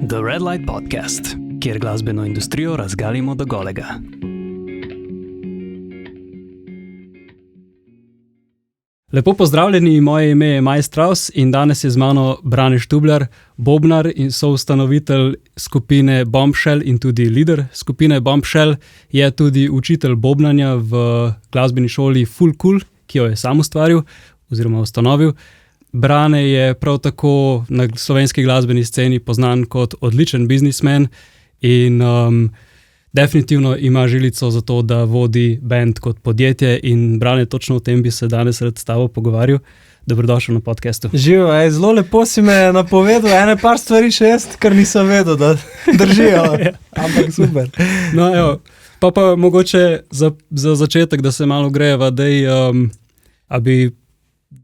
The Red Light Podcast, kjer glasbeno industrijo razgalimo do golega. Lepo pozdravljeni, moje ime je Maj Straus in danes je z mano Brane Štublar, bobnar in soustanovitelj skupine Bombshell in tudi lider skupine Bombshell, je tudi učitelj bobnanja v glasbeni šoli Full Cool, ki jo je sam ustvaril oziroma ustanovil. Brane je prav tako na slovenski glasbeni sceni poznan kot odličen biznismen in definitivno ima žilico za to, da vodi band kot podjetje in Brane, točno o tem bi se danes rad s tabo pogovarjal. Dobrodošel na podcastu. Živo, zelo lepo si me napovedal, ene par stvari še jaz, kar nisem vedel, da držijo, ampak super. No, evo, pa mogoče za začetek, da se malo greva, dej, a bi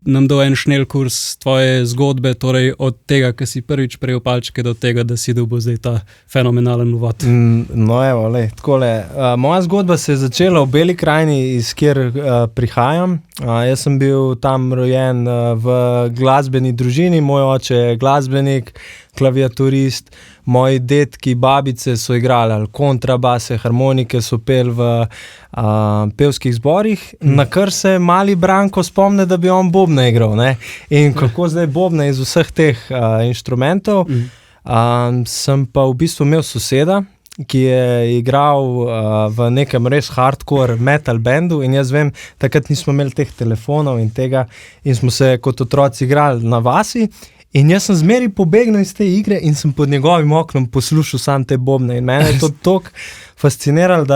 nam dal en šnelkurs tvoje zgodbe, torej od tega, ki si prvič prejel palčke, do tega, da si dobil zdaj ta fenomenalen uvod. No evo, takole. Moja zgodba se je začela v Beli krajini, iz kjer prihajam. Jaz sem bil tam rojen v glasbeni družini, moj oče je glasbenik, klaviaturist, moji dedki, babice so igrali kontrabase, harmonike so peli v pevskih zborih, na kar se mali Branko spomne, da bi on bobne igral, ne? In kako zdaj bobne iz vseh teh inštrumentov. Sem pa v bistvu imel soseda, ki je igral v nekem res hardcore metal bandu in jaz vem, takrat nismo imeli teh telefonov in tega in smo se kot otroci igrali na vasi. In jaz sem zmeri pobegnil iz te igre in sem pod njegovim oknom poslušal sam te bobne. In mene je to toliko fasciniralo,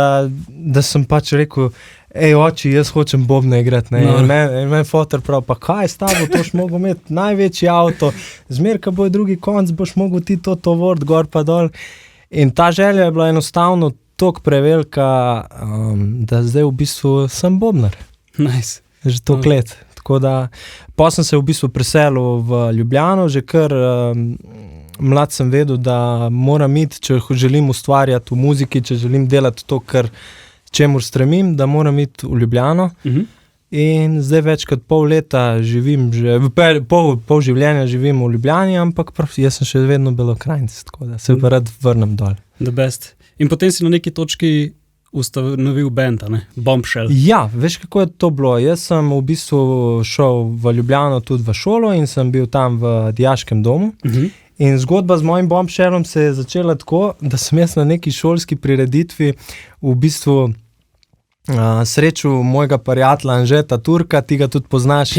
da sem pač rekel, oči, jaz hočem bobne igrati. Ne? No. In meni fotor prav, pa kaj s tabo, toš mogo imeti največji avto, zmer, ko bo drugi konc, boš mogel ti to tovort gor pa dol. In ta želja je bila enostavno toliko prevelika, da zdaj v bistvu sem bobnar. Nice. Že toliko let. Tako da, pa sem se v bistvu preselil v Ljubljano, že kar mlad sem vedel, da moram iti, če želim ustvarjati v muziki, če želim delati to, čemur stremim, da moram iti v Ljubljano. In zdaj več kot pol leta živim, pol življenja živim v Ljubljani, ampak jaz sem še vedno Belokranjec, tako da se pa rad vrnem dol. The best. In potem si na neki točki ustanovil band, ne? Bombshell. Ja, veš, kako je to bilo. Jaz sem v bistvu šel v Ljubljano tudi v šolo in sem bil tam v dijaškem domu. In zgodba z mojim Bombshellom se je začela tako, da sem jaz na neki šolski prireditvi v bistvu srečal mojega prijatelja Anžeta Turka, ti ga tudi poznaš,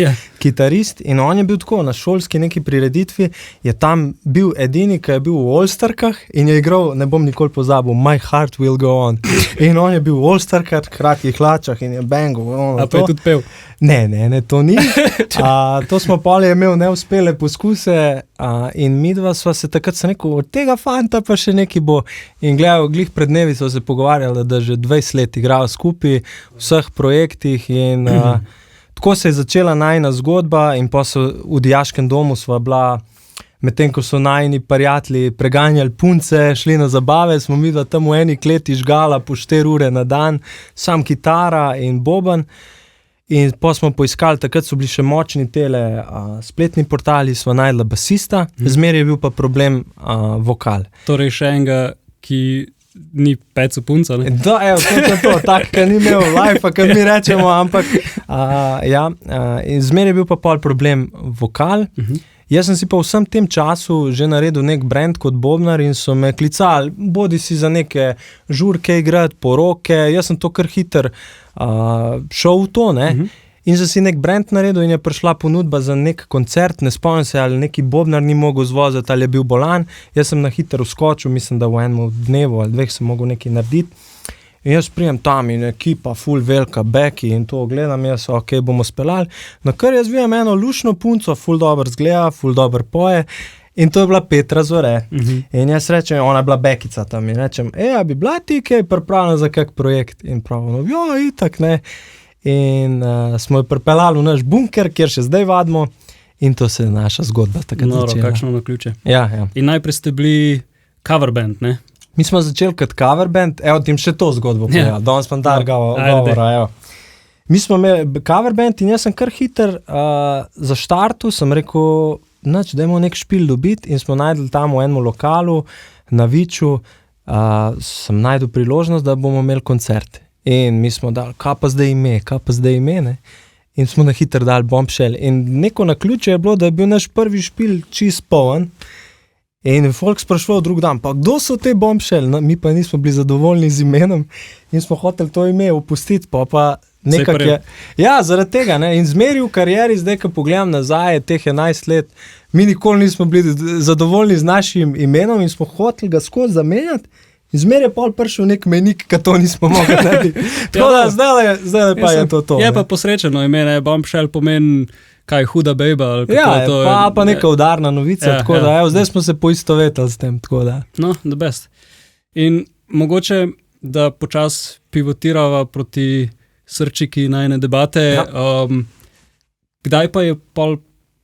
kitarist, in on je bil tako, na šolski neki prireditvi, je tam bil edini, ki je bil v All-Starkah in je igral, ne bom nikoli pozabil, My Heart Will Go On. In on je bil v All-Starkah, kratkih hlačah in je bangov. A pa je tudi pel? Ne, to ni. To smo poli imeli neuspele poskuse in midva sva se takrat sem rekel, od tega fanta pa še neki bo. In gledal, glih pred dnevi so se pogovarjali, da že 20 let igrajo skupaj v vseh projektih in tako se je začela najina zgodba in pa so v dijaškem domu sva bila, medtem ko so najini prijatelji preganjali punce, šli na zabave, smo midva tam v eni kleti žgala po 4 ure na dan, sam kitara in boben. In pa smo poiskali, takrat so bili še močni spletni portali, smo najdla basista, zmeraj je bil pa problem vokal. Torej še enega, ki ni peco punca, ne? Da, to, tak, ki ni imel life, ki mi rečemo, ampak in zmeraj je bil pa pol problem vokal. Jaz sem si pa v vsem tem času že naredil nek brand kot bobnar in so me klicali, bodi si za neke žurke igrati, poroke, jaz sem to kar hiter šel v to, ne. In sem si nek brand naredil in je prišla ponudba za nek koncert, ne spomnim se, ali neki bobnar ni mogel zvoziti, ali je bil bolan, jaz sem na hitro vskočil, mislim, da v enem dnevu ali 2 sem mogel nekaj narediti. In jaz prijem tam in ekipa, ful velika, beki in to gledam, jaz, ok, bomo speljali. Na kar jaz vidim eno lušno punco, ful dober zgleda, ful dober poje in to je bila Petra Zore. In jaz rečem, ona je bila bekica tam in rečem, a bi bila ti kaj pripravljena za kak projekt? In pravno, itak, ne. In smo jo pripeljali v naš bunker, kjer še zdaj vadimo in to se je naša zgodba takrat začela. Noro, kakšno naključje. Ja. In najprej ste bili cover band, ne? Mi smo začeli kot cover band, tim še to zgodbo povedal, danes pa dar govora, Mi smo imeli cover band in jaz sem kar hiter za štartu, sem rekel, dajmo nek špil dobiti in smo najdli tam v enem lokalu na Viču, sem najdel priložnost, da bomo imeli koncert. In mi smo dali, kaj pa zdaj ime, ne? In smo na hitro dali Bombshell. In neko naključje je bilo, da je bil naš prvi špil čist poln. In folk sprašval drug dan, pa kdo so te Bombshell? No, mi pa nismo bili zadovoljni z imenom in smo hoteli to ime opustiti, pa nekako je... Ja, zaradi tega, ne? In zmeri v karieri, zdaj, ko pogledam nazaj, teh 11 let, mi nikoli nismo bili zadovoljni z našim imenom in smo hoteli ga skozi zamenjati. In zmer je pol prišel nek menik, ka to nismo mogli narediti. Tako da zdaj pa je to. Je pa posrečeno ime, ne? Bombshell pomeni kaj, huda bejba? Ali kako pa neka udarna novica, tako da zdaj smo se poistovetili s tem, tako da. No, the best. In mogoče, da počas pivotirava proti srčiki najne debate, kdaj pa je pol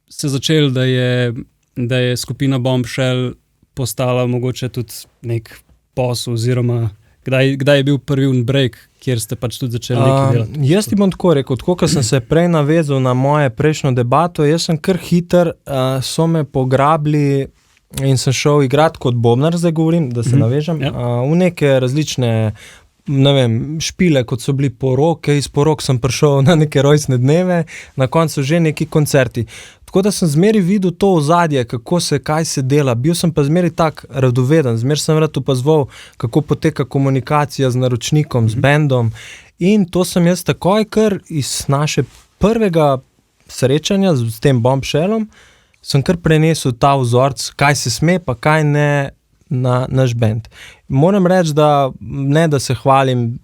se začel, da je skupina Bombshell postala mogoče tudi nek posel, oziroma kdaj je bil prvi break, kjer ste pač tudi začeli nekaj delati? Jaz ti bom tako rekel, ko sem se prej navezal na moje prejšnjo debato, jaz sem kar hiter, so me pograbili in sem šel igrati kot bobnar, zdaj govorim, da se navežem, v neke različne, ne vem, špile, kot so bili poroke, iz porok sem prišel na neke rojstne dneve, na koncu že neki koncerti. Tako da sem zmeri videl to ozadje, kaj se dela. Bil sem pa zmeri tak radoveden, zmeri sem rad opazoval, kako poteka komunikacija z naročnikom, z bendom. In to sem jaz takoj, kar iz naše prvega srečanja s tem Bombshellom, sem kar prenesel ta vzorc, kaj se sme, pa kaj ne na naš bend. Moram reči, da se hvalim,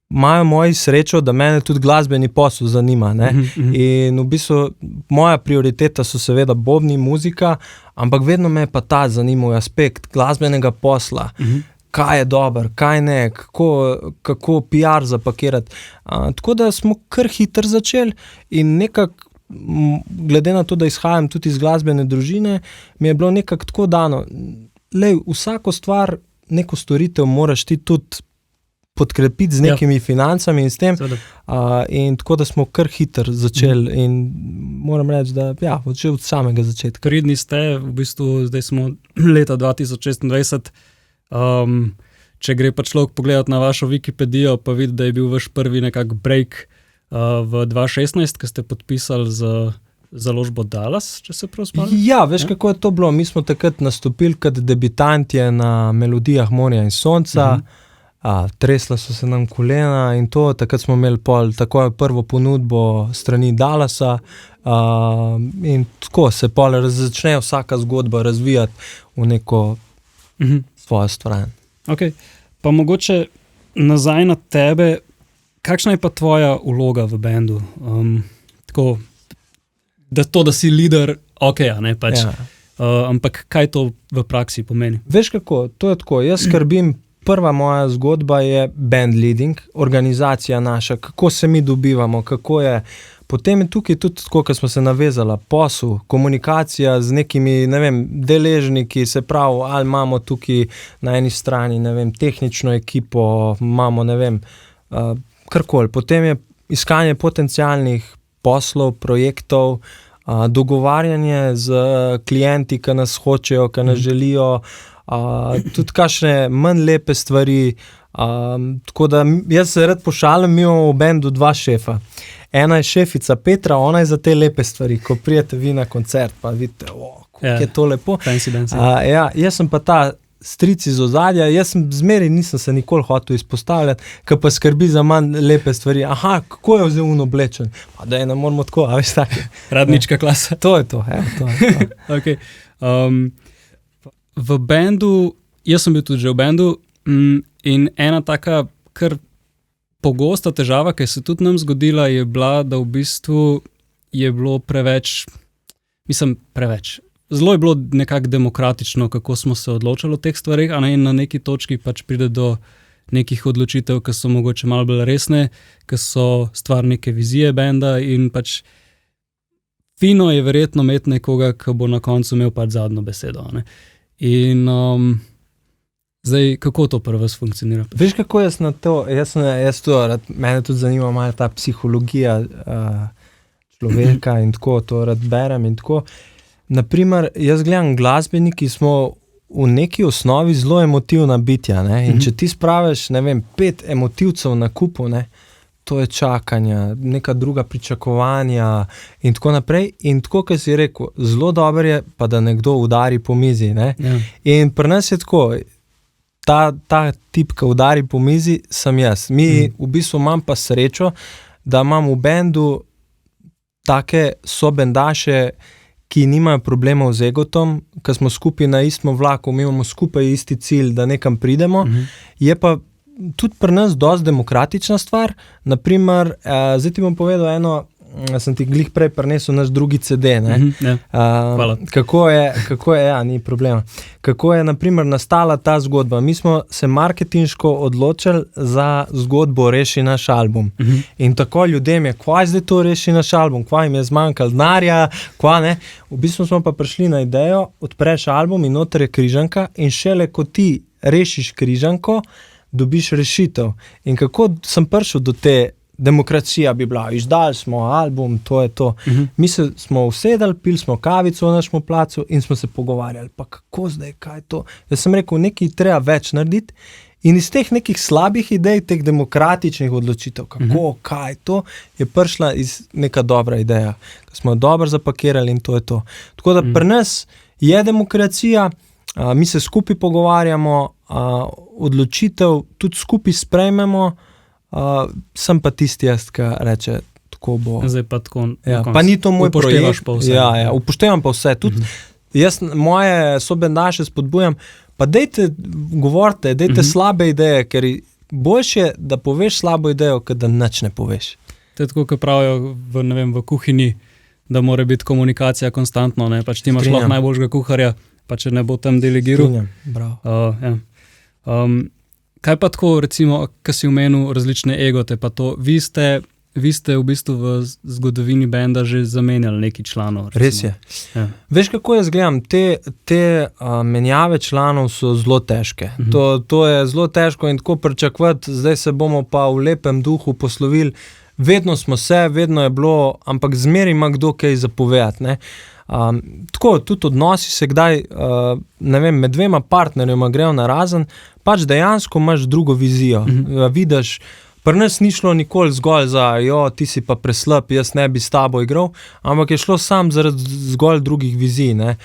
imajo moji srečo, da mene tudi glasbeni posel zanima, ne? In v bistvu moja prioriteta so seveda bobni, muzika, ampak vedno me pa ta zanimal aspekt glasbenega posla, kaj je dober, kaj ne, kako PR zapakirati. Tako da smo kar hitro začeli in nekako, glede na to, da izhajam tudi iz glasbene družine, mi je bilo nekako tako dano, vsako stvar, neko storitev moraš ti tudi podkrepiti z nekimi financami in s tem. In tako da smo kar hitro začeli in moram reči, da od samega začetka. Pridni ste, v bistvu zdaj smo leta 2026, če gre pa človek pogledati na vašo Wikipedijo, pa vidi, da je bil vaš prvi nekak break v 2016, ko ste podpisali z založbo Dallas, če se prav spomnim. Ja, veš, kako je to bilo. Mi smo takrat nastopili kot debitantje na melodijah Morja in sonca, tresla so se nam kolena in to, takrat smo imeli takoj prvo ponudbo strani Dallasa in tako se začne vsaka zgodba razvijati v neko svojo stran. Ok, pa mogoče nazaj na tebe, kakšna je pa tvoja vloga v bendu? Tako, da si lider, ne, pač. Ampak kaj to v praksi pomeni? Veš kako, to je tako, jaz skrbim, prva moja zgodba je band leading, organizacija naša, kako se mi dobivamo, kako je, potem je tukaj tudi tako, ko smo se navezala, posel, komunikacija z nekimi, ne vem, deležniki, se pravi, ali imamo tukaj na eni strani, ne vem, tehnično ekipo, imamo, ne vem, karkoli, potem je iskanje potencialnih poslov, projektov, dogovarjanje z klienti, ki nas hočejo, ki nas želijo, tudi kakšne manj lepe stvari, tako da jaz se rad pošalim, mi imamo v bendu dva šefa. Ena je šefica Petra, ona je za te lepe stvari, ko prijete vi na koncert, pa vidite, kako je to lepo. Jaz sem pa ta stric iz ozadja, jaz nisem se nikoli hotel izpostavljati, ki pa skrbi za manj lepe stvari. Kako je vzel oblečen? Pa da ne moramo tako, a veš tako. Radnička klasa. To je to. Ok. V bendu, jaz sem bil tudi že v bendu in ena taka kar pogosta težava, ki se tudi nam zgodila, je bila, da v bistvu je bilo preveč, zelo je bilo nekako demokratično, kako smo se odločali o teh stvarih, in na neki točki pač pride do nekih odločitev, ki so mogoče malo bolj resne, ki so stvar neke vizije benda in pač fino je verjetno imeti nekoga, ki bo na koncu imel pač zadnjo besedo. In zdaj, kako to pri vas funkcionira? Veš, kako jaz na to, mene tudi zanima malo ta psihologija človeka in tako, to rad berem in tako. Naprimer, jaz gledam glasbeniki, smo v neki osnovi zelo emotivna bitja, ne? In če ti spraviš, 5 emotivcev na kupu, ne? To je čakanja, neka druga pričakovanja in tako naprej. In tako, kot si rekel, zelo dobro je pa, da nekdo udari po mizi, ne? Ja. In pri nas je tako, ta tip, ki udari po mizi, sem jaz. V bistvu imam pa srečo, da imam v bendu take sobendaše, ki nimajo problemov z egotom, ker smo skupaj na istem vlaku, mi imamo skupaj isti cilj, da nekam pridemo. Je pa tudi pri nas dosti demokratična stvar. Naprimer, zdaj ti bom povedal eno, sem ti glih prej prinesel naš drugi CD, ne? Hvala. Kako je, ja, ni problema. Kako je, naprimer, nastala ta zgodba? Mi smo se marketinško odločili za zgodbo Reši naš album. In tako ljudem je, kva je zdaj to Reši naš album, kva jim je zmanjkalo denarja, kva ne. V bistvu smo pa prišli na idejo, odpreš album in noter je križanka in šele, ko ti rešiš križanko, dobiš rešitev. In kako sem prišel do te demokracija bi bila, izdali smo album, to je to. Mi smo usedali, pili smo kavico v našem placu in smo se pogovarjali, pa kako zdaj, kaj je to? Jaz sem rekel, nekaj treba več narediti in iz teh nekih slabih idej, teh demokratičnih odločitev, kako, kaj je to, je prišla iz neka dobra ideja. Smo jo dobro zapakirali in to je to. Tako da pri nas je demokracija, mi se skupaj pogovarjamo, odločitev tudi skupaj sprejmemo, sem pa tisti jaz, ki reče, tako bo. Zdaj pa tako. Ja, pa ni to moj projekt. Pa vse. Ja, upoštevam pa vse. Tudi jaz moje sobendaše spodbujam, pa govorite, dajte slabe ideje, ker boljše, da poveš slabo idejo, kot da nič ne poveš. To je tako, kot pravijo v kuhinji, da mora biti komunikacija konstantno, ne? Pač ti imaš lahko najboljšega kuharja, pa če ne bo tam delegiral. Bravo. Ja. Kaj pa tako, recimo, ko si omenil različne egote, pa to, vi ste v bistvu v zgodovini benda že zamenjali neki članov. Recimo. Res je. Ja. Veš, kako jaz gledam, te menjave članov so zelo težke. To je zelo težko in tako pričakovati, zdaj se bomo pa v lepem duhu poslovili. Vedno smo vedno je bilo, ampak zmeraj ima kdo kaj zapovedati, ne. Tako, tudi odnosi se kdaj, med dvema partnerjema grejo narazen, pač dejansko imaš drugo vizijo. Vidiš, pri nas ni šlo nikoli zgolj za, ti si pa preslab, jaz ne bi s tabo igral, ampak je šlo sam zaradi zgolj drugih vizij, ne.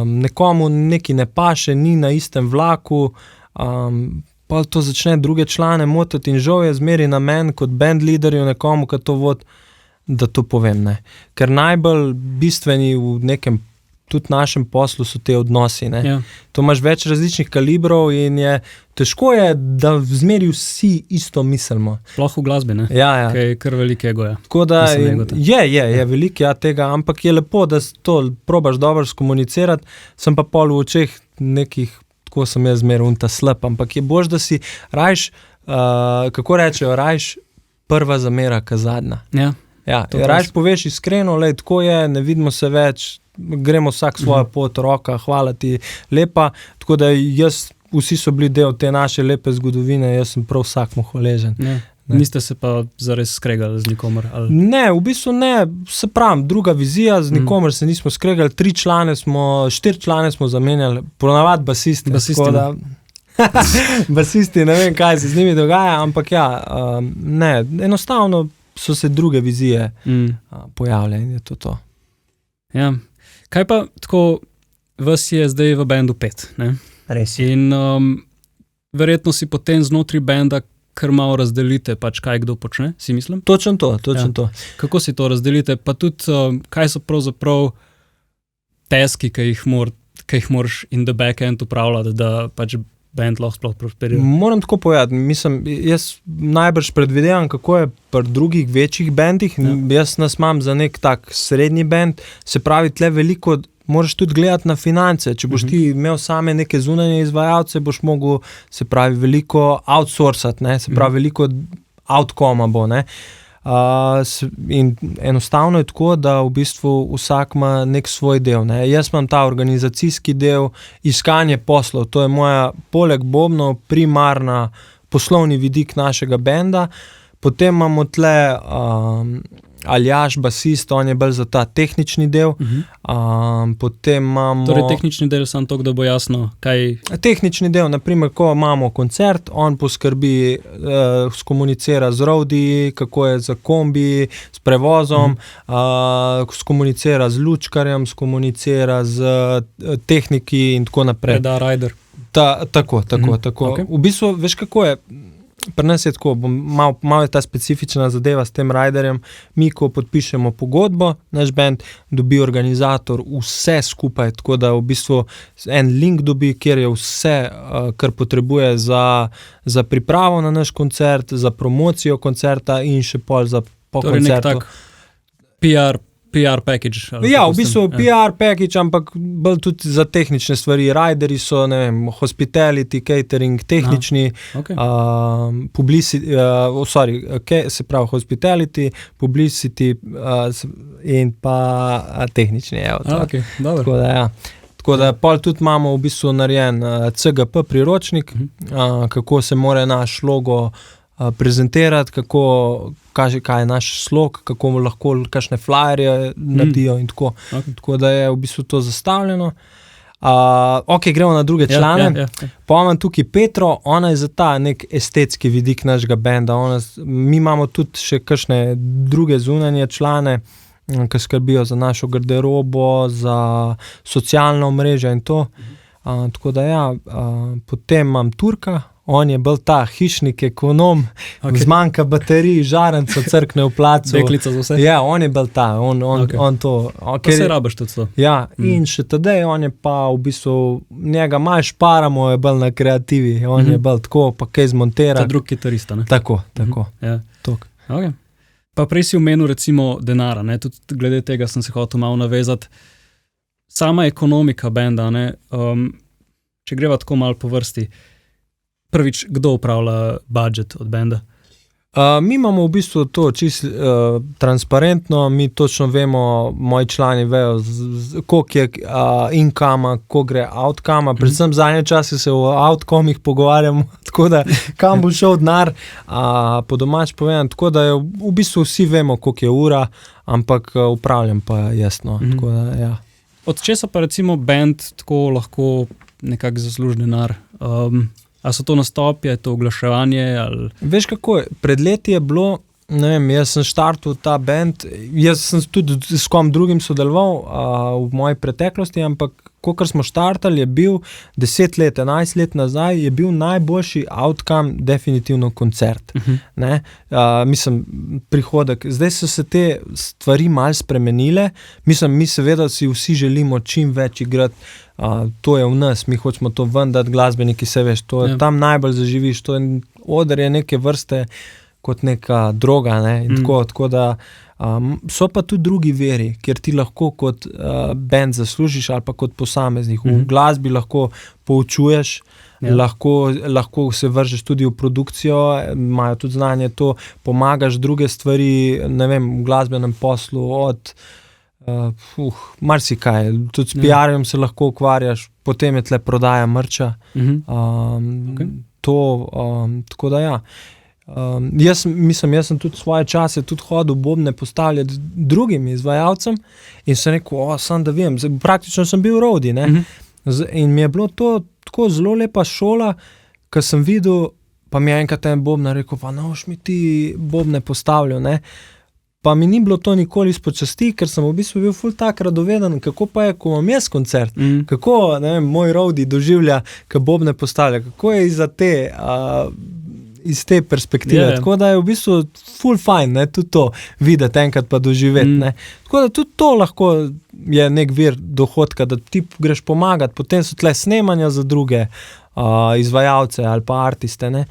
Nekomu nekaj ne paše, ni na istem vlaku, pa to začne druge člane motiti in žal je zmeri na meni kot band leaderju nekomu, ki to vodi, da to povem, ne. Ker najbolj bistveni v nekem tudi našem poslu so te odnosi, ne. Ja. To imaš več različnih kalibrov in težko je, da zmeri vsi isto mislimo. Sploh v glasbi, ne? Ja. Kaj je kar veliko egoja. Tako da je veliko tega, ampak je lepo, da to probaš dobro skomunicirati, sem pa pol v očeh nekih, tako sem jaz zmeraj unta slab, ampak je bož, da si rajš, kako rečejo, rajš prva zamera, ka zadnja. Ja. Rajš poveš iskreno, tako je, ne vidimo se več, gremo vsak svojo pot, roka, hvala ti, lepa, tako da vsi so bili del te naše lepe zgodovine, jaz sem prav vsakmu hvaležen. Ne. Niste se pa zares skregali z nikomer? Ali? Ne, v bistvu ne, se pravim, druga vizija, z nikomer se nismo skregali, 4 člane smo zamenjali, ponavadi basisti. Basisti, ne vem, kaj se z njimi dogaja, ampak ne, enostavno so se druge vizije pojavile in je to. Ja. Kaj pa tako, vas je zdaj v bendu 5, ne? Res je. In verjetno si potem znotraj benda kar malo razdelite, pač kaj kdo počne, si mislim? Točno to. Kako si to razdelite? Pa tudi, kaj so pravzaprav taski, ki jih moraš in the back-end upravljati, da pač band lahko sploh prosperira? Moram tako povedati, mislim, jaz najbrž predvidevam, kako je pri drugih večjih bendih, jaz nas imam za nek tak srednji bend, se pravi, tle veliko moraš tudi gledati na finance, če boš ti imel same neke zunanje izvajalce, boš mogel, se pravi, veliko outsourcati, ne, se pravi, veliko outcoma bo, ne. In enostavno je tako, da v bistvu vsak ima nek svoj del, ne. Jaz imam ta organizacijski del, iskanje poslov, to je moja, poleg bobnov, primarna poslovni vidik našega benda, potem imamo tle Aljaž, basist, on je bolj za ta tehnični del. Potem imamo... Torej, tehnični del samo to, da bo jasno, kaj... Tehnični del, naprimer, ko imamo koncert, on poskrbi, skomunicira z roadiji, kako je za kombi, s prevozom, skomunicira z lučkarjem, skomunicira z tehniki in tako naprej. Da, rider. Tako. Okay. V bistvu, veš kako je, pri nas je tako, malo je ta specifična zadeva s tem riderjem. Mi, ko podpišemo pogodbo, naš band dobi organizator vse skupaj, tako da v bistvu en link dobi, kjer je vse, kar potrebuje za pripravo na naš koncert, za promocijo koncerta in še pol za po koncertu. Torej nek tak PR package. Ja, v bistvu PR package, ampak bolj tudi za tehnične stvari. Rideri so, ne vem, hospitality, catering, tehnični, publicity, se pravi hospitality, publicity in pa tehnični. Okay, tako da, ja. Tako da pol tudi imamo v bistvu narejen CGP priročnik, kako se mora naš logo prezentirati, kaj je naš slog, kako lahko kakšne flyerje naredijo in tako. Okay. Tako da je v bistvu to zastavljeno. Gremo na druge člane. Pa imam tukaj Petro, ona je za ta nek estetski vidik našega benda. Mi imamo tudi še kakšne druge zunanje člane, ki skrbijo za našo garderobo, za socialno omrežje in to. Tako da ja, potem imam Turka. On je bolj ta hišnik, ekonom, zmanjka baterij, žarenco, crkne v placu. Deklica za vse. Ja, on je bolj ta, on to. Pa se rabaš tudi to. Ja, in še tadej, on je pa v bistvu, njega malo šparamo, je bolj na kreativi, on je bolj tako, pa kaj zmontera. Ta drug kitarista, ne? Tako. Ja. Okay. Pa prej si omenil recimo denara, ne? Tudi glede tega sem se hotel malo navezati. Sama ekonomika benda, ne? Če greva tako malo po vrsti, prvič, kdo upravlja budžet od benda? Mi imamo v bistvu to čisto transparentno, mi točno vemo, moji člani vejo, koliko je income, koliko gre outcome, predvsem zadnje čase se o outcomih pogovarjamo, tako da kam bo šel denar, po domač povedano, tako da v bistvu vsi vemo, koliko je ura, ampak upravljam pa jasno. Tako da, ja. Od česa pa recimo band tako lahko nekako zasluži denar? A so to nastopi, je to oglaševanje? Ali... Veš kako je, pred leti je bilo, ne vem, jaz sem štartil ta band, jaz sem tudi s kom drugim sodeloval v moji preteklosti, ampak kakor smo štartali, je bil 10 let, 11 let nazaj, je bil najboljši outcome definitivno koncert. Ne? Mislim, prihodek. Zdaj so se te stvari malo spremenile, mislim, mi seveda si vsi želimo čim več igrati. To je v nas, mi hočemo to ven dati, glasbeniki se veš, to je tam najbolj zaživiš, to je oder je neke vrste kot neka droga, ne, in tako da so pa tudi drugi veri, kjer ti lahko kot band zaslužiš ali pa kot posameznik. V glasbi lahko poučuješ, lahko se vržeš tudi v produkcijo, imajo tudi znanje to, pomagaš druge stvari, ne vem, v glasbenem poslu od marsikaj, tudi s PR-jem se lahko ukvarjaš, potem je tle prodaja mrča. Tako da ja. Jaz sem tudi svoje čase tudi hodil bobne postavljati drugim izvajalcem in sem rekel, sam da vem, praktično sem bil roadie, ne. In mi je bilo to tako zelo lepa šola, ko sem videl, pa mi je enkrat en bobnar rekel, pa noš mi ti bobne postavljal, ne. Pa mi ni bilo to nikoli izpod časti, ker sem v bistvu bil ful tak radoveden, kako pa je, ko imam jaz koncert, kako, ne vem, moj roadie doživlja, ko bobne postavlja, kako je iz te perspektive, tako da je v bistvu ful fajn, ne, tudi to videti enkrat pa doživeti, ne. Tako da tudi to lahko je nek vir dohodka, da ti greš pomagati, potem so tle snemanja za druge izvajalce ali pa artiste, ne.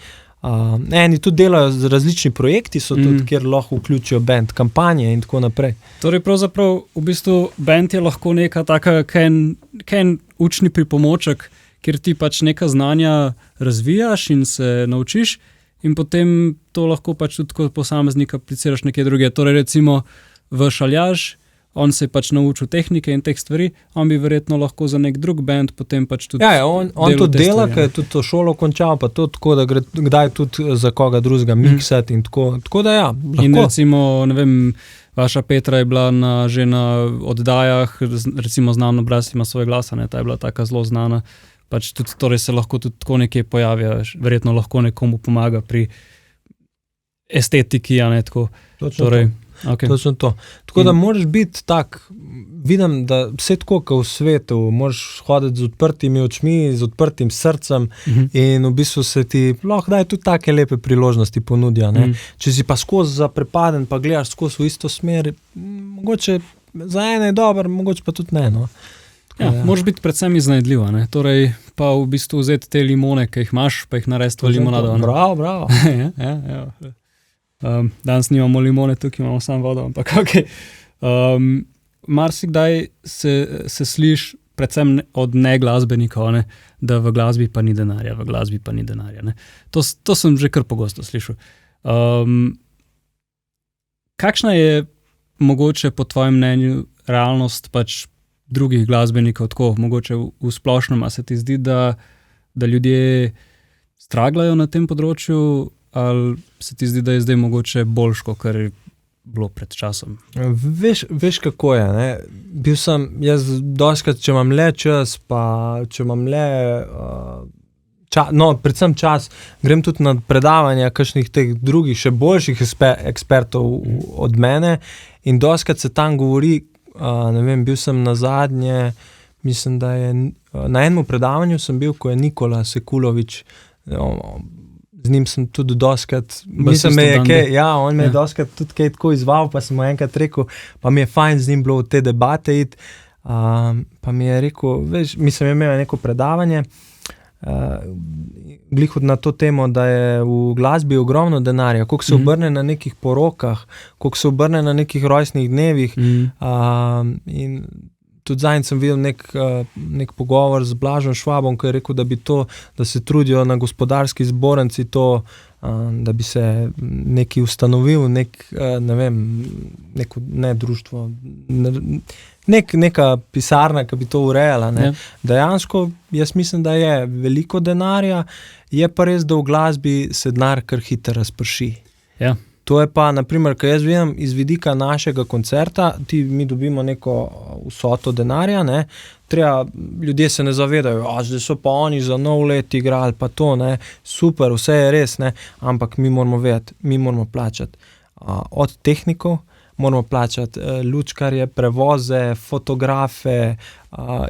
Eni tudi delajo z različni projekti, so tudi, kjer lahko vključijo band, kampanje in tako naprej. Torej pravzaprav v bistvu band je lahko neka taka ken učni pripomoček, kjer ti pač neka znanja razvijaš in se naučiš in potem to lahko pač tudi kot posameznik apliciraš nekje druge. Torej recimo v Šaljaž on se je pač naučil tehnike in teh stvari, on bi verjetno lahko za nek drug band potem pač tudi on tudi dela, ker je tudi to šolo končal, pa to tako, da gre kdaj tudi za koga drugega miksati in tako da lahko. In recimo, ne vem, vaša Petra je bila že na oddajah, recimo Znam obraz ima svoj glas, ta je bila taka zelo znana, pač tudi, torej se lahko tudi tako nekje pojavlja, verjetno lahko nekomu pomaga pri estetiki, tako. Točno to. Tako da moraš biti tak, vidim, da vse tako, kot v svetu, moraš hoditi z odprtimi očmi, z odprtim srcem in v bistvu se ti lahko daj tudi take lepe priložnosti ponudijo. Če si pa skozi zaprepaden, pa gledaš skozi v isto smer, mogoče za ene je dober, mogoče pa tudi ne. Moraš biti predvsem iznajdljiva, torej pa v bistvu vzeti te limone, ki jih imaš, pa jih narediti v limonado. Bravo. Danes nimamo limone, tukaj imamo samo vodo, ampak okej. Marsikdaj se sliši predvsem od neglasbenikov, da v glasbi pa ni denarja, To sem že kar pogosto slišal. Kakšna je mogoče po tvojem mnenju realnost pač drugih glasbenikov, tako mogoče v splošnem, a se ti zdi, da ljudje straglajo na tem področju, ali se ti zdi, da je zdaj mogoče boljško, kar je bilo pred časom? Veš kako je, Bil sem, jaz dostikrat, če imam le čas, pa če imam le predvsem čas, grem tudi na predavanja kakšnih teh drugih, še boljših ekspertov od mene in dostikrat se tam govori, bil sem na zadnje, mislim, da je na enem predavanju sem bil, ko je Nikola Sekulovič, z njim sem tudi dostikrat, on me je dostikrat tudi kaj tako izval, pa sem mu enkrat rekel, pa mi je fajn z njim bilo v te debate iti, pa mi je rekel, veš, mislim, imel neko predavanje, glih na to temo, da je v glasbi ogromno denarja, koliko se obrne na nekih porokah, koliko se obrne na nekih rojstnih dnevih, in tudi zadnjič sem videl nek pogovor z Blažom Švabom, ki je rekel, da se trudijo na gospodarski zbornici da bi se neki ustanovil, društvo, neka pisarna, ki bi to urejala. Dejansko, jaz mislim, da je veliko denarja, je pa res, da v glasbi se denar kar hitro razprši. Ja. To je pa, naprimer, ko jaz vidim iz vidika našega koncerta, mi dobimo neko vsoto denarja, ljudje se ne zavedajo, zdaj so pa oni za nov let igrali, pa to, super, vse je res, ampak mi moramo vedeti, mi moramo plačati od tehnikov, moramo plačati lučkarje, prevoze, fotografe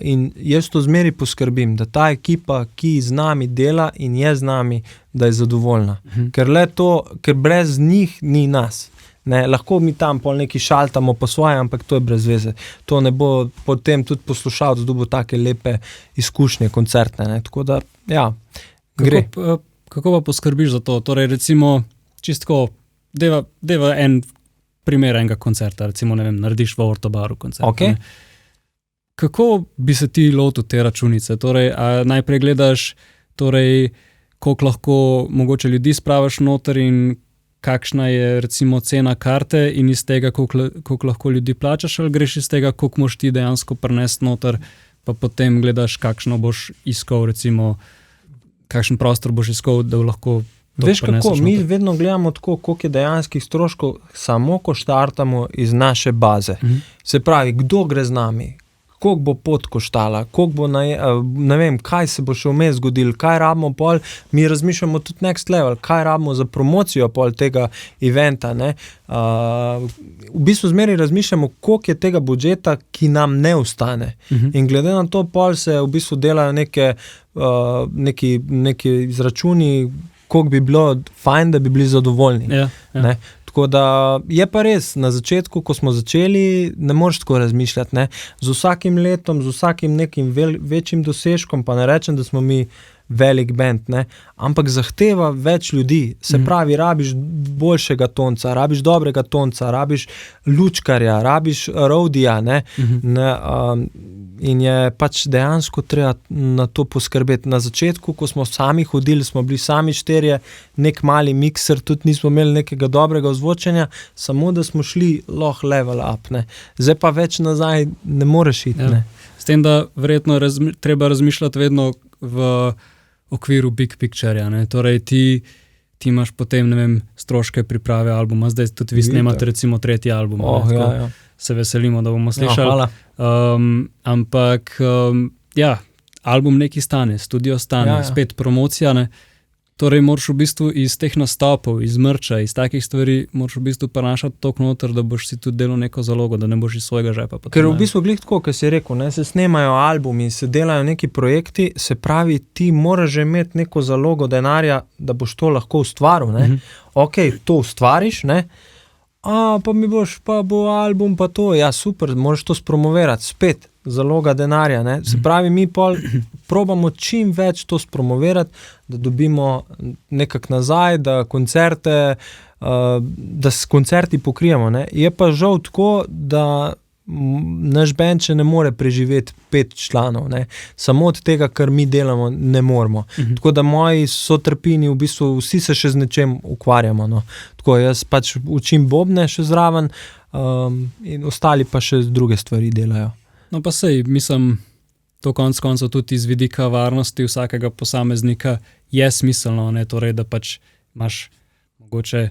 in jaz to zmeri poskrbim, da ta ekipa, ki z nami dela in je z nami, da je zadovoljna. Ker brez njih ni nas. Lahko mi tam pol neki šaltamo po svoje, ampak to je brez veze. To ne bo potem tudi poslušalec dobil take lepe izkušnje, koncertne. Tako da, gre. Kako pa poskrbiš za to? Torej, recimo, čistko, deva en primer enega koncerta, recimo, narediš v Ortobaru koncert. Okay. Kako bi se ti lotil te računice? Torej, najprej gledaš, koliko lahko mogoče ljudi spravaš noter in kakšna je recimo cena karte in iz tega, koliko lahko ljudi plačaš, ali greš iz tega, koliko moš ti dejansko prinesti noter, pa potem gledaš, kakšno boš iskal, recimo, kakšen prostor boš iskal, da lahko veš kako, mi vedno gledamo tako, koliko je dejanskih stroškov, samo ko štartamo iz naše baze. Se pravi, kdo gre z nami, koliko bo pot koštala, koliko bo, ne vem, kaj se bo še vmes zgodilo, kaj rabimo pol, mi razmišljamo tudi next level, kaj rabimo za promocijo pol tega eventa, v bistvu zmeri razmišljamo, koliko je tega budžeta, ki nam ne ostane. In glede na to pol se v bistvu delajo neki izračuni, koliko bi bilo fajn, da bi bili zadovoljni. Tako da je pa res, na začetku, ko smo začeli, ne moreš tako razmišljati. Z vsakim letom, z vsakim nekim večjim dosežkom, pa ne rečem, da smo mi velik band, ampak zahteva več ljudi. Se pravi, rabiš boljšega tonca, rabiš dobrega tonca, rabiš lučkarja, rabiš roadija. in je pač dejansko treba na to poskrbeti. Na začetku, ko smo sami hodili, smo bili sami 4, nek mali mikser, tudi nismo imeli nekega dobrega ozvočenja, samo da smo šli lahko level up, ne. Zdaj pa več nazaj ne moreš iti, ne. S tem, da verjetno treba razmišljati vedno v okviru big picture-ja, ne. Torej ti imaš potem, ne vem, stroške priprave albuma, zdaj tudi vi snemate recimo 3. album. Se veselimo, da bomo slišali. Ampak album nekaj stane, studio stane, spet promocija, ne. Torej moraš v bistvu iz teh nastopov, iz merča, iz takih stvari, moraš v bistvu prenašati toliko noter, da boš si tudi delal neko zalogo, da ne boš iz svojega žepa. Ker v bistvu glih tako, kot si rekel, ne, se snemajo albumi, se delajo neki projekti, se pravi, ti moraš že imeti neko zalogo denarja, da boš to lahko ustvaril, ne. Okej, to ustvariš, ne, pa bo album pa to, ja super, moraš to spromovirati, spet zaloga denarja, ne. Se pravi, mi pol probamo čim več to spromovirati, da dobimo nekako nazaj, da koncerte, da s koncerti pokrijemo, ne. Je pa žal tako, da naš band še ne more preživeti 5 članov, ne. Samo od tega, kar mi delamo, ne moremo. Tako da moji sotrpini, v bistvu vsi se še z nečem ukvarjamo, no. Tako, jaz pač učim bobne še zraven, in ostali pa še druge stvari delajo. No pa sej, mislim, to konec koncev tudi iz vidika varnosti vsakega posameznika je smiselno, ne, torej, da pač imaš mogoče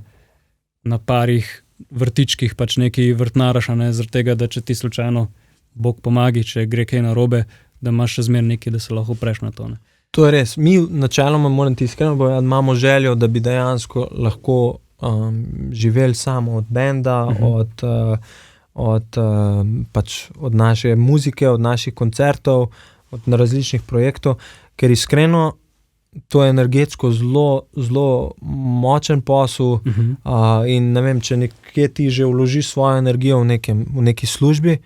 na parih vrtičkih pač nekaj vrtnaraš, ne, zaradi tega, da če ti slučajno Bog pomagi, če gre kaj narobe, da imaš še zmer nekaj, da se lahko preš na to, ne. To je res. Mi načeloma, moram ti iskreno povedati, imamo željo, da bi dejansko lahko živeli samo od benda, od naše muzike, od naših koncertov, od različnih projektov, ker iskreno to je energetsko zelo močen posel, in ne vem, če nekje ti že vložiš svojo energijo v neki službi,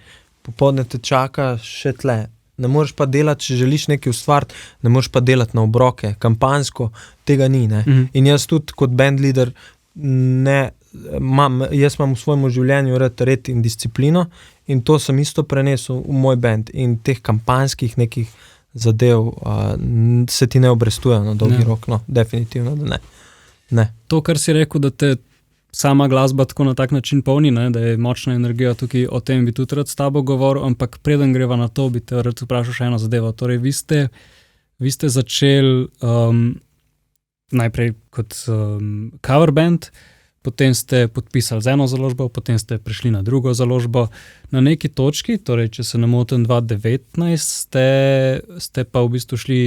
popoldne te čaka še tle. Ne moreš pa delati, če želiš nekaj ustvariti, ne moreš pa delati na obroke, kampanjsko, tega ni, ne. In jaz tudi kot band leader jaz imam v svojem življenju red in disciplino in to sem isto prenesel v moj band in teh kampanjskih nekih zadev se ti ne obrestujejo na dolgi rok, no, definitivno, da ne. To, kar si rekel, da te sama glasba tako na tak način polni, ne, da je močna energija tukaj, o tem bi tudi rad s tabo govoril, ampak preden greva na to, bi te rad vprašal še eno zadevo. Torej, vi ste začeli najprej kot cover band, potem ste podpisali z eno založbo, potem ste prišli na drugo založbo. Na neki točki, torej, če se ne motim, 2019, ste pa v bistvu šli,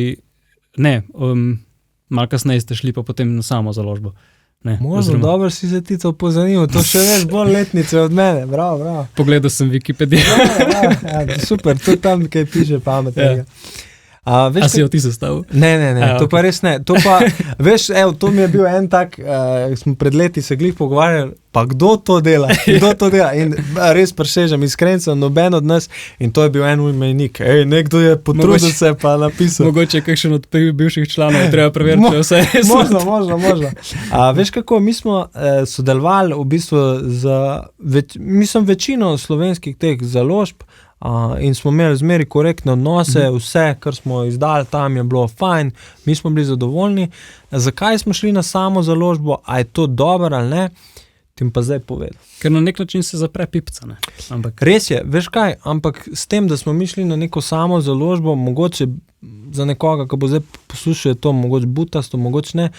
malo kasneje ste šli pa potem na samo založbo. Možno, dobro si se ti to pozanil, to še veš bolj letnice od mene, bravo. Pogledal sem Wikipedijo. Super, tudi tam kaj piše pametnega. A si jo ti sestavil? Ne, to pa res ne. To pa, veš, to mi je bil en tak, smo pred leti se glih pogovarjali, pa kdo to dela? In res presežem, iskrencev, noben od nas, in to je bil en ujmejnik. Nekdo je potrudil se pa napisal. Mogoče kakšen od bivših članov treba preveriti, če vse je možno. Veš kako, mi smo sodelovali v bistvu mislim, večino slovenskih teh založb, in smo imeli zmeri korektne odnose, vse, kar smo izdali tam, je bilo fajn, mi smo bili zadovoljni. Zakaj smo šli na samo založbo, a je to dobro ali ne, tim pa zdaj povedal. Ker na nek način se zapre pipca, ne? Res je, veš kaj, ampak s tem, da smo mi šli na neko samo založbo, mogoče za nekoga, ki bo zdaj poslušal, je to mogoče butasto, mogoče ne,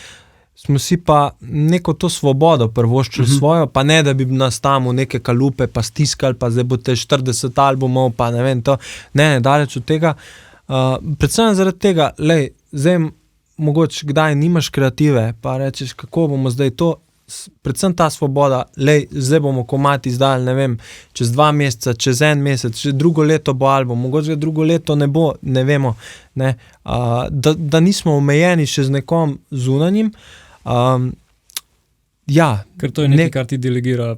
smo si pa neko to svobodo privoščili svojo, pa ne, da bi nas tam v neke kalupe pa stiskali, pa zdaj bo te 40 albumov, pa ne vem to. Ne, daleč od tega. Predvsem zaradi tega, zdaj mogoče kdaj nimaš kreative, pa rečeš, kako bomo zdaj to, predvsem ta svoboda, zdaj bomo komad izdali, ne vem, čez 2 meseca, čez 1 mesec, že drugo leto bo album, mogoče drugo leto ne bo, ne vemo, ne. Da nismo omejeni še z nekom zunanjim. Ker to je nekaj, kar ti delegira.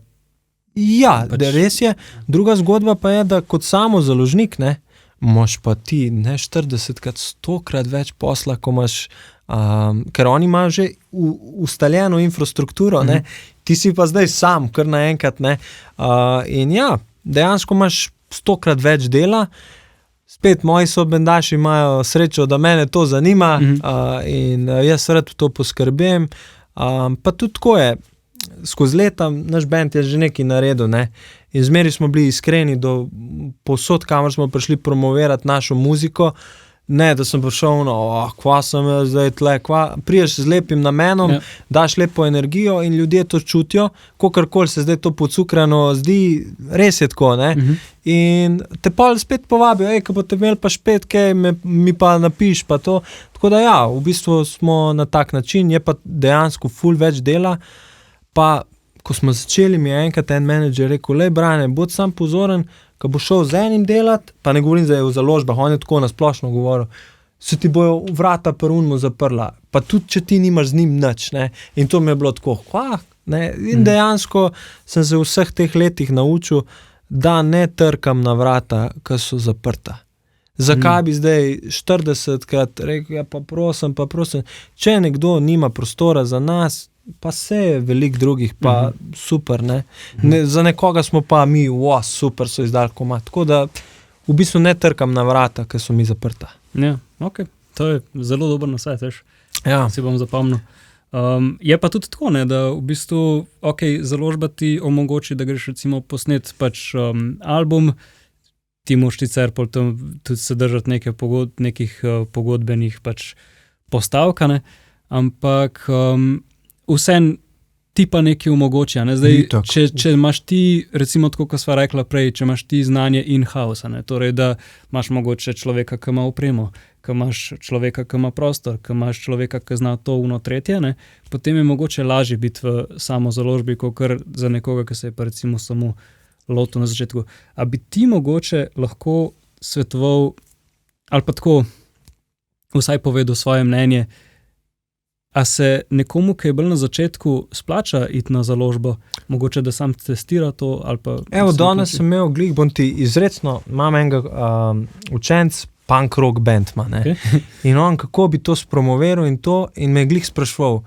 Ja, da res je. Druga zgodba pa je, da kot samo založnik, ne, imaš pa ti 40krat, 100krat več posla, ko imaš, ker oni imajo že ustaljeno infrastrukturo, ne, ti si pa zdaj sam, kar naenkrat, ne, in ja, dejansko imaš 100krat več dela, spet moji sobendaši imajo srečo, da mene to zanima in jaz rad to poskrbim. Pa tudi tako je, skozi leta naš band je že nekaj naredil, ne. In zmeri smo bili iskreni do povsod, kamor smo prišli promovirati našo muziko. Ne, da sem prišel, kva sem jaz zdaj tle, priješ z lepim namenom, daš lepo energijo in ljudje to čutijo, kakorkoli se zdaj to pocukrano zdi, res je tako, ne. In te pol spet povabijo, ko boste imeli pa špet, kaj mi pa napiš, pa to. Tako da ja, v bistvu smo na tak način, je pa dejansko ful več dela, pa ko smo začeli, mi je enkrat en menedžer rekel, lej Brane, bod sam pozoren, ko bo šel z enim delati, pa ne govorim zdaj o založbah, on je tako nasplošno govoril, se ti bojo vrata pri unmu zaprla, pa tudi, če ti nimaš z njim nič, ne, in to mi je bilo tako, ne, in dejansko sem se v vseh teh letih naučil, da ne trkam na vrata, ki so zaprta. Zakaj bi zdaj 40krat rekel, ja, pa prosim, če nekdo nima prostora za nas, pa se je veliko drugih, pa super, ne. Za nekoga smo pa mi, super, so izdali komad. Tako da v bistvu ne trkam na vrata, ki so mi zaprta. Ja, okej. To je zelo dober nasvet, veš. Ja. Si bom zapomnil. Je pa tudi tako, ne, da v bistvu, založba ti omogoči, da greš recimo posnet pač album, ti moraš sicer tudi se držati nekih pogodbenih pač postavka, ne, ampak vsem ti pa nekaj omogoča, ne, zdaj, če imaš ti, recimo tako, ko sva rekla prej, če imaš ti znanje in-house, ne, torej, da imaš mogoče človeka, ki ima opremo, ki imaš človeka, ki ima prostor, ki imaš človeka, ki zna to, tretje, ne, potem je mogoče lažje biti v samo založbi, kakor za nekoga, ki se je pa recimo samo lotil na začetku. A bi ti mogoče lahko svetoval, ali pa tako, vsaj povedal svoje mnenje, a se nekomu, ki je bil na začetku, splača iti na založbo, mogoče, da sam testira to, ali pa... Evo, danes sem imel glih, bom ti izrecno, imam enega učenc, punk rock band ima, ne. Okay. In on, kako bi to spromoviral in me je glih sprašval.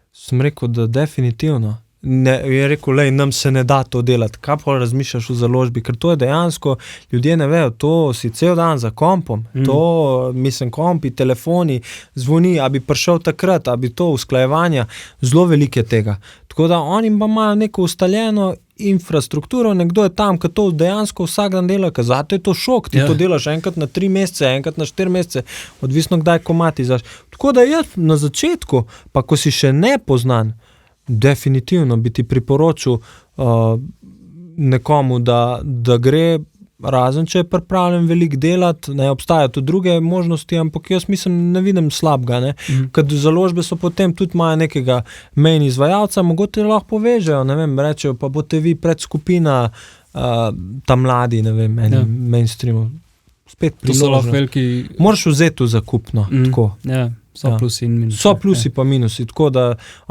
Sem rekel, da definitivno. Ne, je rekel, lej, nam se ne da to delati. Kaj pa razmišljaš v založbi? Ker to je dejansko, ljudje ne vejo, to si cel dan za kompom. To, mislim, kompi, telefoni, zvoni, a bi prišel takrat, a bi to usklajevanja, zelo velike tega. Tako da oni pa imajo neko ustaljeno infrastrukturo, nekdo je tam, ki to dejansko vsak dan dela, ker zato je to šok, ti to delaš enkrat na 3 mesece, enkrat na 4 mesece, odvisno kdaj komati izdaš. Tako da jaz na začetku, pa ko si še nepoznan, definitivno bi ti priporočil nekomu, da gre, razen če je pripravljen veliko delati, ne, obstajajo tudi druge možnosti, ampak jaz mislim, ne vidim slabega, ne. Kad založbe so potem tudi imajo nekega main izvajalca, mogoče lahko povežejo, ne vem, rečejo, pa boste vi predskupina ta mladi, ne vem, mainstreamu. Spet priložno. To so lahko veliki... Moraš vzeti v zakupno, tako. Ja. So plusi in minusi. So plusi pa minusi, tako da,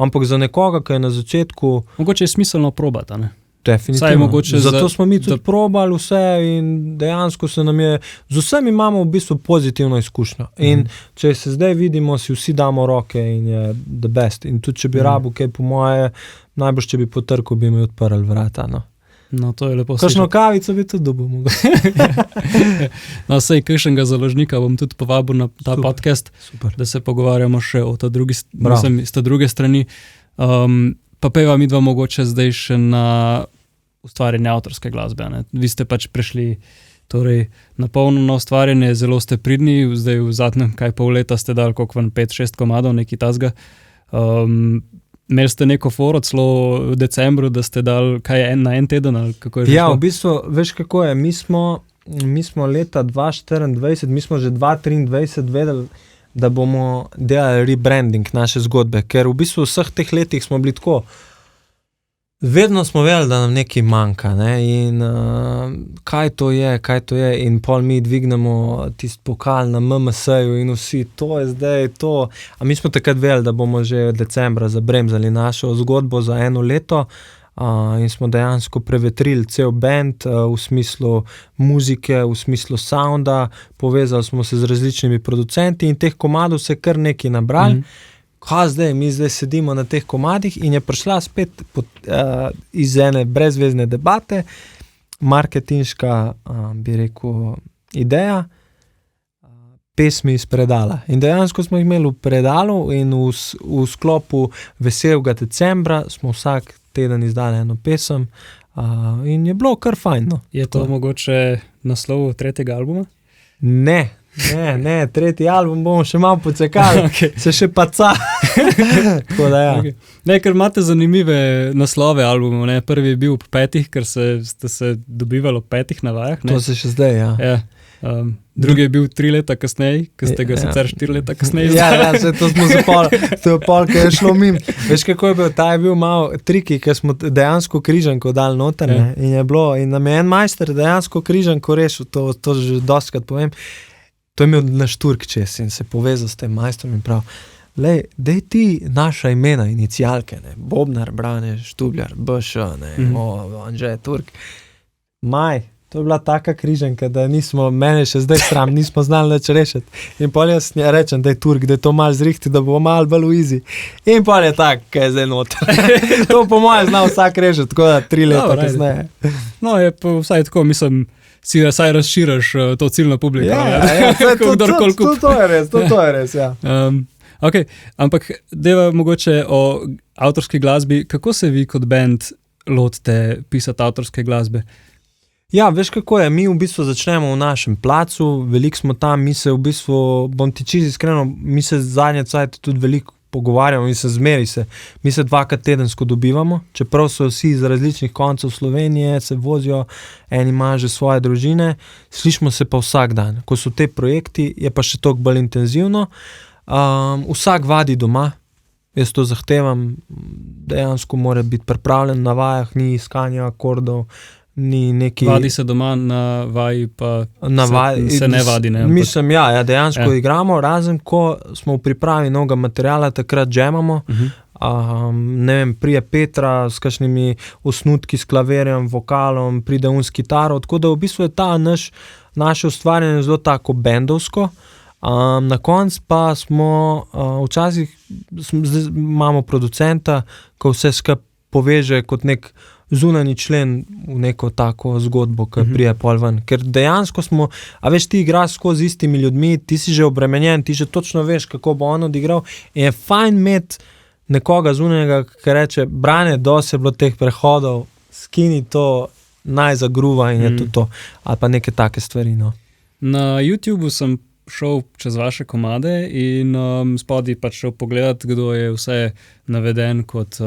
ampak za nekoga, ki je na začetku... Mogoče je smiselno probati, ne? Definitivno. Zato smo mi tudi probali vse in dejansko se nam je... Z vsem imamo v bistvu pozitivno izkušnjo. In če se zdaj vidimo, si vsi damo roke in je the best. In tudi, če bi rabil kaj po moje, najbrž, če bi potrkal, bi mi odprl vrata, no. No, to je lepo. Kakšno kavico bi tudi dobil mogoče. No, sej, kakšnega založnika bom tudi povabil na ta podcast, da se pogovarjamo še o ta drugi, iz ta druge strani. Pa peva midva mogoče zdaj še na ustvarjanje avtorske glasbe, ne. Vi ste pač prešli torej na polno na ustvarjanje, zelo ste pridni, zdaj v zadnjem pol leta ste dali koliko 5-6 komadov, nekaj tazga. Imeli ste neko foro celo v decembru, da ste dali na en teden, ali kako je že šlo? Ja, v bistvu, veš kako je, mi smo leta 2024, mi smo že 2023 vedeli, da bomo delali rebranding naše zgodbe, ker v bistvu vseh teh letih smo bili tako, vedno smo vedeli, da nam nekaj manjka, ne, in kaj to je, in pol mi dvignemo tisti pokal na MMS-ju in vsi, to je zdaj to, a mi smo takrat vedeli, da bomo že decembra zabremzali našo zgodbo za 1 leto, in smo dejansko prevetrili cel band v smislu muzike, v smislu sounda, povezali smo se z različnimi producenti in teh komadov se kar nekaj nabrali. Kaj zdaj, mi zdaj sedimo na teh komadih in je prišla spet iz ene brezvezne debate, marketinška, bi rekel, ideja, pesmi iz predala. In dejansko smo jih imeli v predalu in v sklopu Veselega decembra smo vsak teden izdali eno pesem in je bilo kar fajn. No. Je to mogoče naslov 3. albuma? Ne, 3. album bomo še malo počakali, Okay. se še paca. Tako da ja. Okay. Ne, ker imate zanimive naslove albumov, ne? Prvi je bil ob 5, ker ste se dobivali ob 5 na vajah, ne? To se še zdaj, ja. Ja. Drugi je bil 3 leta kasneje, ker ste ga sicer 4 leta kasneje Ja, to smo zapali, to je pol, ki je šlo mimo. Veš, kako je bil, ta je bil malo triki, ker smo dejansko križanko dali noter, ne? In je bilo, in nam je en majster dejansko križanko rešil, to že dostikrat povem. To je imel naš Turk čez in se povezal s tem majstrom in prav, daj ti naša imena, inicialke, ne? Bobnar, Brane, Štubljar, BŠ, ne? Anže, Turk. To je bila taka križanka, da mene še zdaj sram, nismo znali nič rešiti. In pol jaz rečem, da je Turk, da je to malo zrihti, da bo malo bolj v easy. In pol je tak, kaj je zdaj noter. To po mojem znal vsak rešiti, tako da 3 leta kasneje. No, je pa vsaj tako, mislim, si saj razširaš to ciljno publiko. Ja, to je res, ja. Ok, ampak deva mogoče o avtorski glasbi, kako se vi kot band lotite pisati avtorske glasbe? Ja, veš kako je, mi v bistvu začnemo v našem placu, veliko smo tam, mi se v bistvu, bom ti čisto iskreno, mi se zadnje cajte tudi veliko pogovarjamo in mi se 2krat tedensko dobivamo, čeprav so vsi iz različnih koncev Slovenije, se vozijo, eni imajo že svoje družine, slišimo se pa vsak dan. Ko so te projekti, je pa še toliko bolj intenzivno. Vsak vadi doma, jaz to zahtevam, dejansko mora biti pripravljen na vajah, ni iskanja akordov, ni neki... Vadi se doma, na vaji pa se ne vadi, ne? Mislim, ja, dejansko igramo, razen ko smo v pripravi novega materiala, takrat džemamo, ne vem, prije Petra s kakšnimi osnutki, s klaverjem, vokalom, pride s kitaro, tako da v bistvu je ta naše ustvarjanje zelo tako bendovsko. Na koncu pa smo včasih imamo producenta, ko vse skupaj poveže kot nek zunanji člen v neko tako zgodbo, ki prije pol ven. Ker dejansko smo, a veš, ti igraš skozi istimi ljudmi, ti si že obremenjen, ti že točno veš, kako bo on odigral in je fajn imeti nekoga zunanjega, ki reče, Brane, dosti je bilo teh prehodov, skini to, naj zagruva in je to. Ali pa neke take stvari, no. Na YouTubeu sem šel čez vaše komade in spodaj pač šel pogledat, kdo je vse naveden kot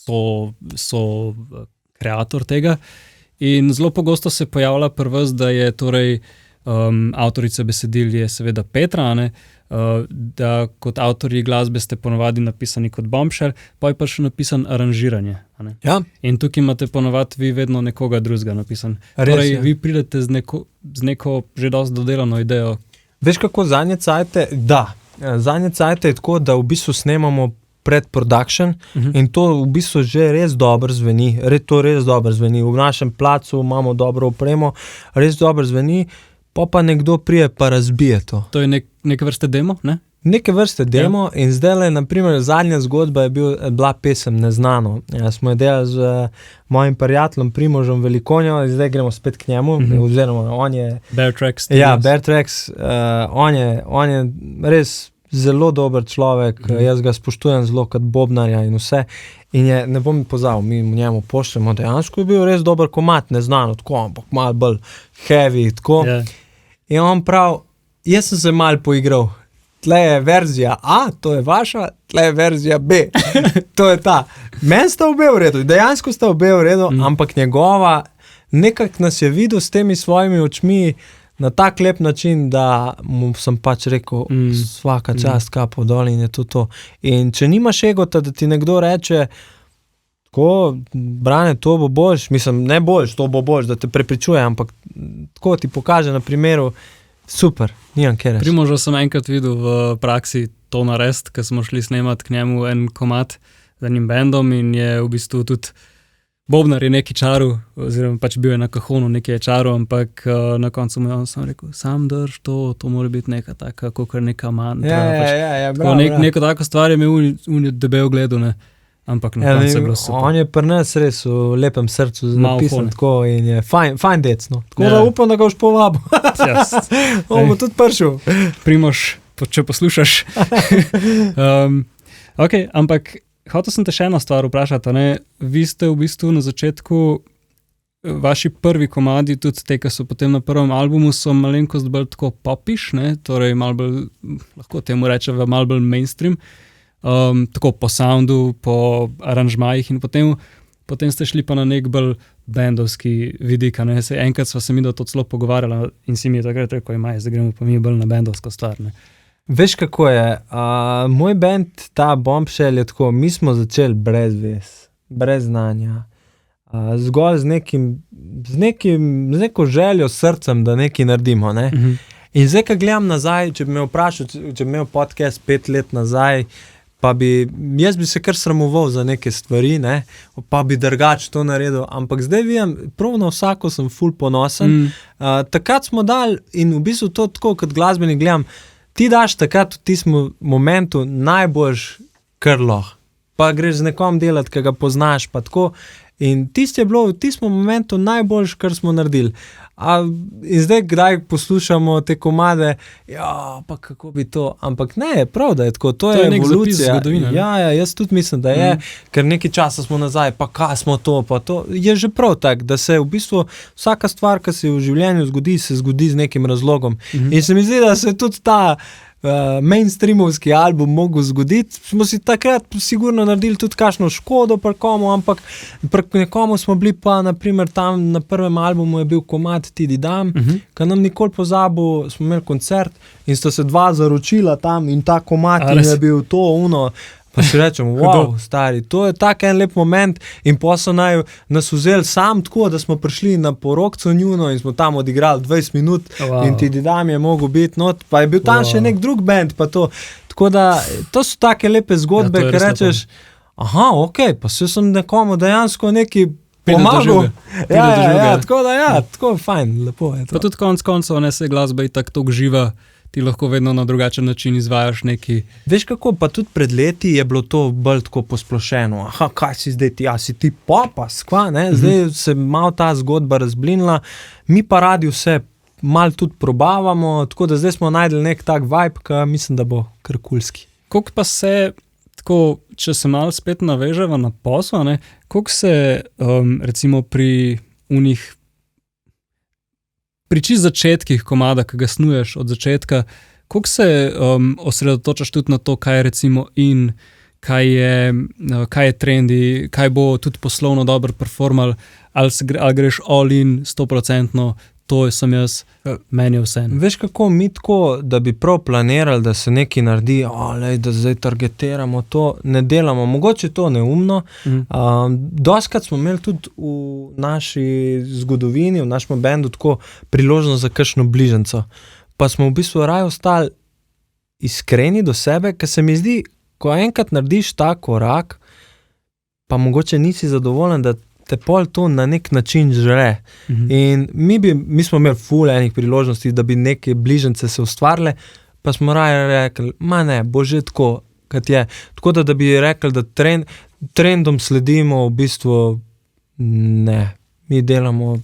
so kreator tega. In zelo pogosto se pojavlja pri vas, da je torej avtorica besedil je seveda Petra, ne? Da kot avtorji glasbe ste ponovadi napisani kot Bombshell, pa je pa še napisan aranžiranje. Ne? Ja. In tukaj imate ponovadi vi vedno nekoga drugega napisan. Torej, vi pridete z neko že dosti dodelano idejo. Veš kako, zadnje cajte je tako, da v bistvu snemamo predproduction in to v bistvu že res dobro zveni. V našem placu imamo dobro opremo, res dobro zveni, pa nekdo prije pa razbije to. To je neke vrste demo, ne? Neke vrste demo in zdajle, naprimer, zadnja zgodba je bila pesem Neznano. Ja, smo jo delali z mojim prijateljem Primožem Velikonjo in zdaj gremo spet k njemu, oziroma on je... Bear Tracks. Ja, Bear Tracks, on je res zelo dober človek, jaz ga spoštujem zelo kot bobnarja in vse. In ne bom pozabil, mi njemu pošljemo, dejansko je bil res dober komad, Neznano, tako, ampak malo bolj heavy, tako. Yeah. In on prav, jaz sem se malo poigral. Tle je verzija A, to je vaša, tle je verzija B. To je ta. Meni sta obe v redu, dejansko sta obe v redu, ampak njegova, nekako nas je videl s temi svojimi očmi, na tak lep način, da mu sem pač rekel, svaka čast, kapo dol in je to. In če nimaš egota, da ti nekdo reče, tako, Brane, to bo boljš, mislim, ne boljš, to bo boljš, da te prepričuje, ampak tako ti pokaže na primeru, super, nimam kaj reči. Primoža sem enkrat videl v praksi to narediti, ker smo šli snemati k njemu en komad z enim bandom in je v bistvu tudi bobnar je neki čaru, oziroma pač bil je na kahonu neki čaru, ampak na koncu mu sem rekel, sam drž to mora biti neka taka, kakor neka mantra. Ja, bravo. Neko tako stvar je imel debel gledu, ne. ampak na koncu je bilo super. On je pri nas res v lepem srcu napisan tako in je fajn dec, no. Tako da upam, da ga boš povabil. On bo tudi prišel. Primož, če poslušaš. Ok, ampak hotel sem te še eno stvar vprašati, ne? Vi ste v bistvu na začetku, vaši prvi komadi, tudi te, ki so potem na prvem albumu, so malenkost bolj tako popiš, ne? Torej malo bolj, lahko temu rečeva, malo bolj mainstream, tako po soundu, po aranžmajih in potem ste šli pa na nek bolj bendovski vidik, ne? Enkrat sva se mi to celo pogovarjala in si mi je takrat rekel, zdaj gremo pa mi bolj na bendovsko stvar, ne? Veš, kako je, moj band, ta Bombshell je tako, mi smo začeli brez vez, brez znanja, zgolj z neko željo s srcem, da nekaj naredimo, ne? In zdaj, ko gledam nazaj, če bi me vprašal, če bi imel podcast 5 let nazaj, jaz bi se kar sramoval za neke stvari, ne? Pa bi drugače to naredil, ampak zdaj vidim, prav na vsako sem ful ponosen. Takrat smo dali in v bistvu to tako, kot glasbenik gledam, ti daš takrat v tistem momentu najboljš kar lahko. Pa greš z nekom delati, ki ga poznaš, pa tako. In tisto je bilo v tistem momentu najboljš, kar smo naredili. In zdaj, kdaj poslušamo te komade, pa kako bi to, ampak ne, prav, da je tako, to je evolucija. Jaz tudi mislim, da je, ker nekaj časa smo nazaj, pa kaj smo to, pa to, je že prav tak, da se v bistvu vsaka stvar, ki se v življenju zgodi, se zgodi z nekim razlogom. In se mi zdi, da se tudi ta mainstreamovski album mogel zgoditi, smo si takrat sigurno naredili tudi kakšno škodo pri komu, ampak pri nekomu smo bili pa, naprimer, tam na prvem albumu je bil komad Ti di dam, ki nam nikoli pozabil, smo imeli koncert in sta se dva zaročila tam in ta komad je bil to, pa si rečem, wow, stari, to je tak en lep moment in pa so nas vzeli sam tako, da smo prišli na porokco njuno in smo tam odigrali 20 minut in Ti di dam je mogel biti not, pa je bil tam še nek drug band, pa to. Tako da, to so take lepe zgodbe, ki rečeš, pa se sem nekomu dejansko neki pomagal. Tako da, tako fajn, lepo je to. Pa tudi koncev, ne se glasba i tako živa, ti lahko vedno na drugačen način izvajaš neki. Veš kako, pa tudi pred leti je bilo to bolj tako posplošeno. Kaj si zdaj ti, si ti popa, skva, ne? Zdaj se malo ta zgodba razblinila, mi pa radi vse malo tudi probavamo, tako da zdaj smo najdeli nek tak vibe, ki mislim, da bo kar kulski. Koliko pa se, tako, če se malo spet naveževa na posla, ne? Koliko se recimo pri čist začetkih komada, ki ga snuješ od začetka, koliko se osredotočaš tudi na to, kaj je recimo kaj je trendi, kaj bo tudi poslovno dobro performal, ali greš all in 100%, to sem jaz, meni je vse. Veš kako, mi tako, da bi prav planirali, da se nekaj naredi, da zdaj targetiramo to, ne delamo, mogoče to neumno. Dostikrat smo imeli tudi v naši zgodovini, v našem bendu tako priložnost za kakšno bližnjico. Pa smo v bistvu raje ostali iskreni do sebe, ker se mi zdi, ko enkrat narediš ta korak, pa mogoče nisi zadovoljen, da te pol to na nek način žre. In mi smo imeli ful enih priložnosti, da bi neke bližnjice se ustvarile, pa smo raje rekli, bo že tako, kot je. Tako da bi rekli, da trendom sledimo, v bistvu ne. Mi delamo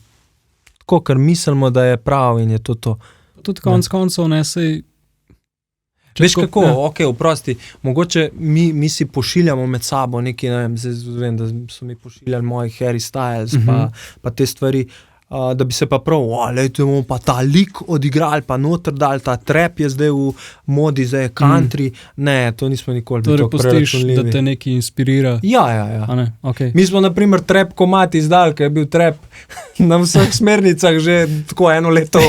tako, kar mislimo, da je prav in je to. Tudi koncev ne sej. Veš kako, oprosti, mogoče mi si pošiljamo med sabo nekaj, ne vem, zdaj vem, da so mi pošiljali moji Harry Styles, pa te stvari, da bi se pa prav, lejte, bomo pa ta lik odigrali, pa noter dali, ta trap je zdaj v modi, zdaj je country, ne, to nismo nikoli bili tako preračunljivi. Torej pustiš, da te nekaj inspirira? Ja. Okay. Mi smo, naprimer, trap komad izdali, ker je bil trap na vseh smernicah že tako eno leto.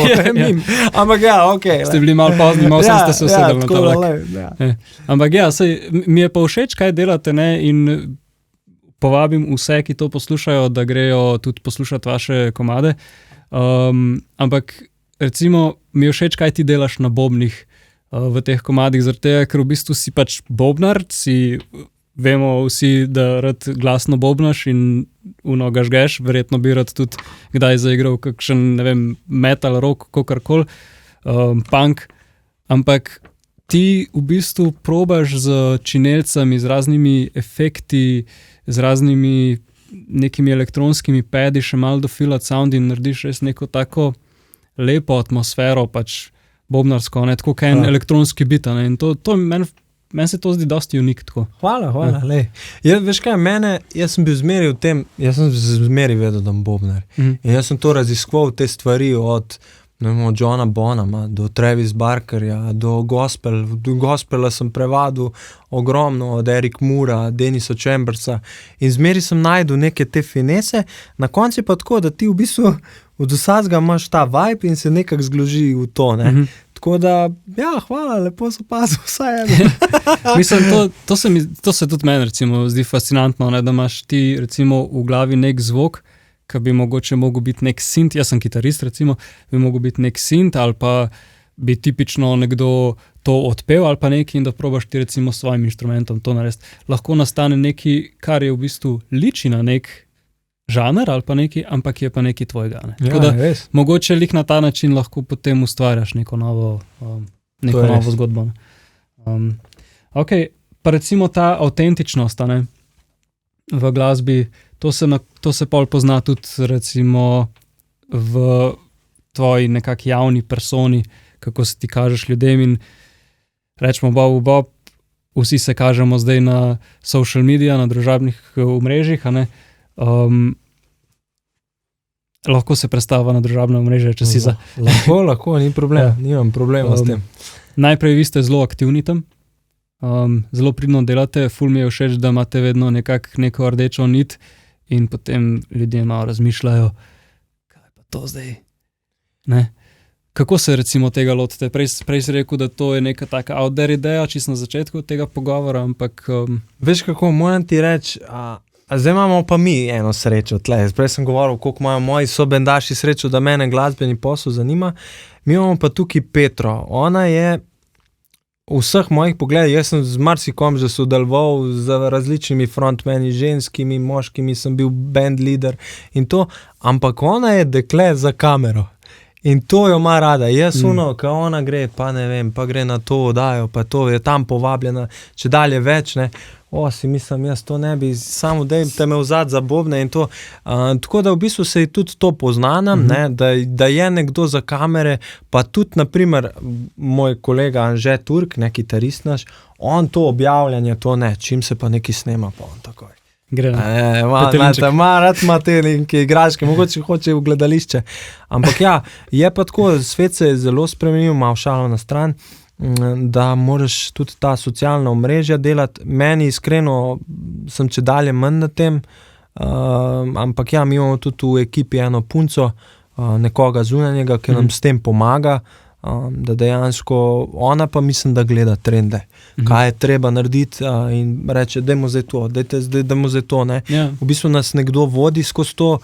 Ampak Ste bili malo pozni, malo ste se usedali na ta vlak. Ampak mi je pa všeč, kaj delate, ne, in povabim vse, ki to poslušajo, da grejo tudi poslušati vaše komade. Ampak recimo mi je všeč, kaj ti delaš na bobnih v teh komadih, zaradi tega, ker v bistvu si pač bobnar, vemo vsi, da rad glasno bobnaš in ga žgeš, verjetno bi rad tudi kdaj zaigral kakšen, ne vem, metal, rock, kakorkoli, punk, ampak ti v bistvu probaš z činelcami, z raznimi efekti, z raznimi nekimi elektronskimi pedi še malo dofilati sound in narediš res neko tako lepo atmosfero, pač bobnarsko, ne, tako kaj en elektronski bit, ne, in to meni se to zdi dosti unik tako. Hvala, lej. Veš kaj, jaz sem bil zmeri v tem, jaz sem zmeri vedel, da bom bobnar. In jaz sem to raziskoval, te stvari od Johna Bonhama do Travis Barkerja, do gospela sem prevadil ogromno, od Eric Moora, Denisa Chambersa in zmeri sem najdel neke te finese, na konci pa tako, da ti v bistvu od vsega imaš ta vibe in se nekako zgloži v to, ne. Tako da, ja, hvala, lepo so pazil vsaj eno. Mislim, to se tudi meni recimo zdi fascinantno, ne, da imaš ti recimo v glavi nek zvok, ki bi mogoče mogel biti nek synth, jaz sem kitarist recimo, bi mogel biti nek synth ali pa bi tipično nekdo to odpel ali pa nekaj in da probaš ti recimo s svojim inštrumentom to narediti. Lahko nastane nekaj, kar je v bistvu liči na nek žanr ali pa nekaj, ampak je pa nekaj tvojega. Ne? Tako da mogoče lik na ta način lahko potem ustvarjaš neko novo zgodbo. Ok, pa recimo ta avtentičnost, ne, v glasbi, to se pol pozna tudi recimo v tvoji nekaki javni personi, kako se ti kažeš ljudem in rečemo Bob, vsi se kažemo zdaj na social media, na družabnih omrežjih, a ne. Lahko se predstava na družabne omrežje, če si za... Lahko, ni problem, nimam problema s tem. Najprej vi ste zelo aktivni tam, zelo pridno delate, ful mi je všeč, da imate vedno neko rdečo nit in potem ljudje malo razmišljajo, kaj pa to zdaj, ne? Kako se recimo tega lotite? Prej si rekel, da to je neka taka out there ideja, čisto na začetku tega pogovora, ampak... Veš kako, moram ti reči, zdaj imamo pa mi eno srečo tle. Prej sem govoril, koliko imajo moji sobendaši srečo, da mene glasbeni posel zanima. Mi imamo pa tukaj Petro. Ona je v vseh mojih pogledih, jaz sem z marsikom že sodeloval z različnimi frontmeni, ženskimi, moškimi, sem bil band leader in to, ampak ona je dekle za kamero. In to jo ima rada. Jaz ko ona gre, pa ne vem, pa gre na to oddajo, pa to je tam povabljena, če dalje več, ne. Si mislim, jaz to ne bi, samo dajte me vzad za bobne in to. Tako da v bistvu se je tudi to poznanam, ne, da je nekdo za kamere, pa tudi, naprimer, moj kolega Anže Turk, ne, kitarist naš, on to objavljanje, to ne, čim se pa nekaj snema, pa on takoj. Gre. Rad ima te neke igračke, mogoče hoče v gledališče. Ampak ja, je pa tako, svet se je zelo spremenil, malo šalo na stran, da moraš tudi ta socialna omrežja delati. Meni iskreno sem če dalje manj na tem, ampak ja, mi imamo tudi v ekipi eno punco, nekoga zunanjega, ki nam s tem pomaga, da dejansko ona pa mislim, da gleda trende. Kaj je treba narediti in reče, dajmo zdaj to, ne. V bistvu nas nekdo vodi skozi to,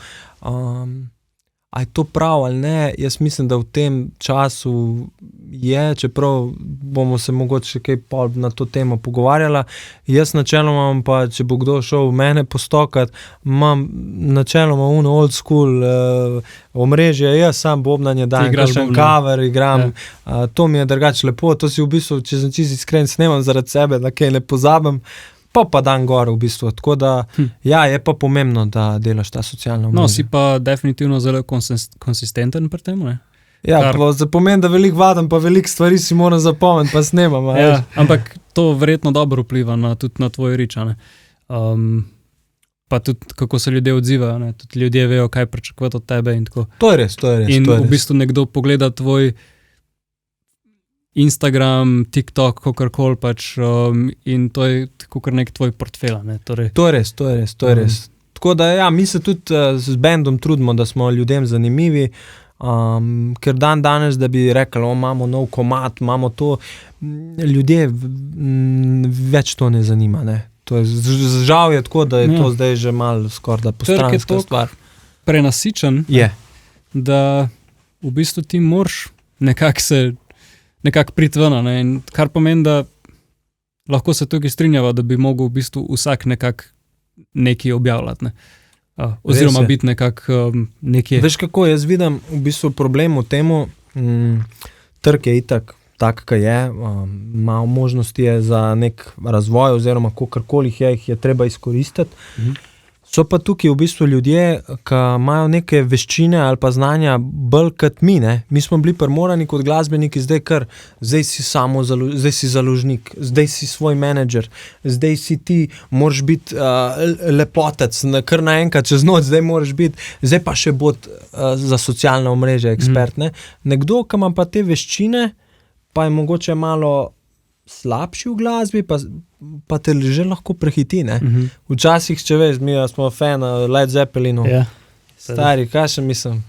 a je to prav ali ne, jaz mislim, da v tem času je, čeprav bomo se mogoče še kaj na to temo pogovarjala. Jaz načeloma imam pa, če bo kdo šel v mene postokat, imam načeloma old school omrežje, jaz sam bobnanje dajem, kakšen cover igram, to mi je drugače lepo, to si v bistvu, če sem čisto iskren, snemam zaradi sebe, da kaj ne pozabim, pa dan gor v bistvu, tako da ja, je pa pomembno, da delaš ta socialna omrežja. No, si pa definitivno zelo konsistenten pri tem, ne? Ja, pomeni, da veliko vadim, pa veliko stvari si moram zapomniti, pa snemam. Ja, ampak to verjetno dobro vpliva tudi na tvoj rič, ne? Pa tudi, kako se ljudje odzivajo, ne? Tudi ljudje vejo, kaj pričakovati od tebe in tako. To je res. In v bistvu nekdo pogleda tvoj Instagram, TikTok, kakorkoli pač, in to je kakor nek tvoj portfelj, ne, torej. To je res. Tako da ja, mi se tudi z bandom trudimo, da smo ljudem zanimivi, ker danes, da bi rekli, imamo nov komad, imamo to, ljudje več to ne zanima, ne. To je, žal je tako, da je to zdaj že malo skoraj da postranska stvar. Prenasičen, da v bistvu ti moraš nekako priti ven, ne, in kar pomeni, da lahko se tukaj strinjava, da bi mogel v bistvu vsak nekaj objavljati, ne. Oziroma biti nekako nekje. Veš kako, jaz vidim v bistvu problem v temu, trg je itak tak, kaj je, malo možnosti je za nek razvoj oziroma kakorkoli jih je treba izkoristiti. So pa tukaj v bistvu ljudje, ki imajo neke veščine ali pa znanja bolj kot mi, ne. Mi smo bili primorani kot glasbeniki, zdaj si založnik, zdaj si svoj menedžer, zdaj si ti, moraš biti lepotec, kar naenkrat čez noč, zdaj moraš biti, zdaj pa še bod za socialna omrežja ekspert, ne. Nekdo, ki ima pa te veščine, pa je mogoče malo slabši v glasbi, pa te že lahko prehiti, ne. Včasih, če veš, mi smo fan Led Zeppelinu, stari, kaj še mislim?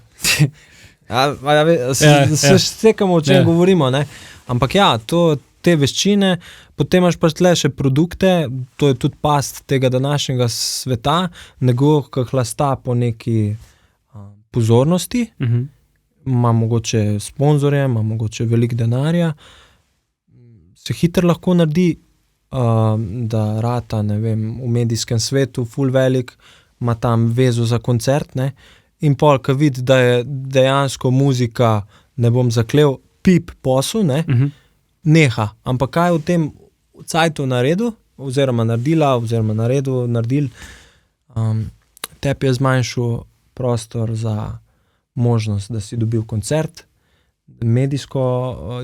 Se stekamo, o čem govorimo, ne. Ampak ja, te veščine, potem imaš pa tle še produkte, to je tudi past tega današnjega sveta, nekdo, ki hlasta po neki pozornosti, ima mogoče sponzorje, ima mogoče veliko denarja, se hitro lahko naredi, da rata, ne vem, v medijskem svetu ful velik, ima tam vezo za koncert, ne, in pol, ko vidi, da je dejansko muzika, ne bom zaklel, pip posel, ne, neha. Ampak kaj v tem cajtu naredil, oziroma naredil, tebi je zmanjšal prostor za možnost, da si dobil koncert, medijsko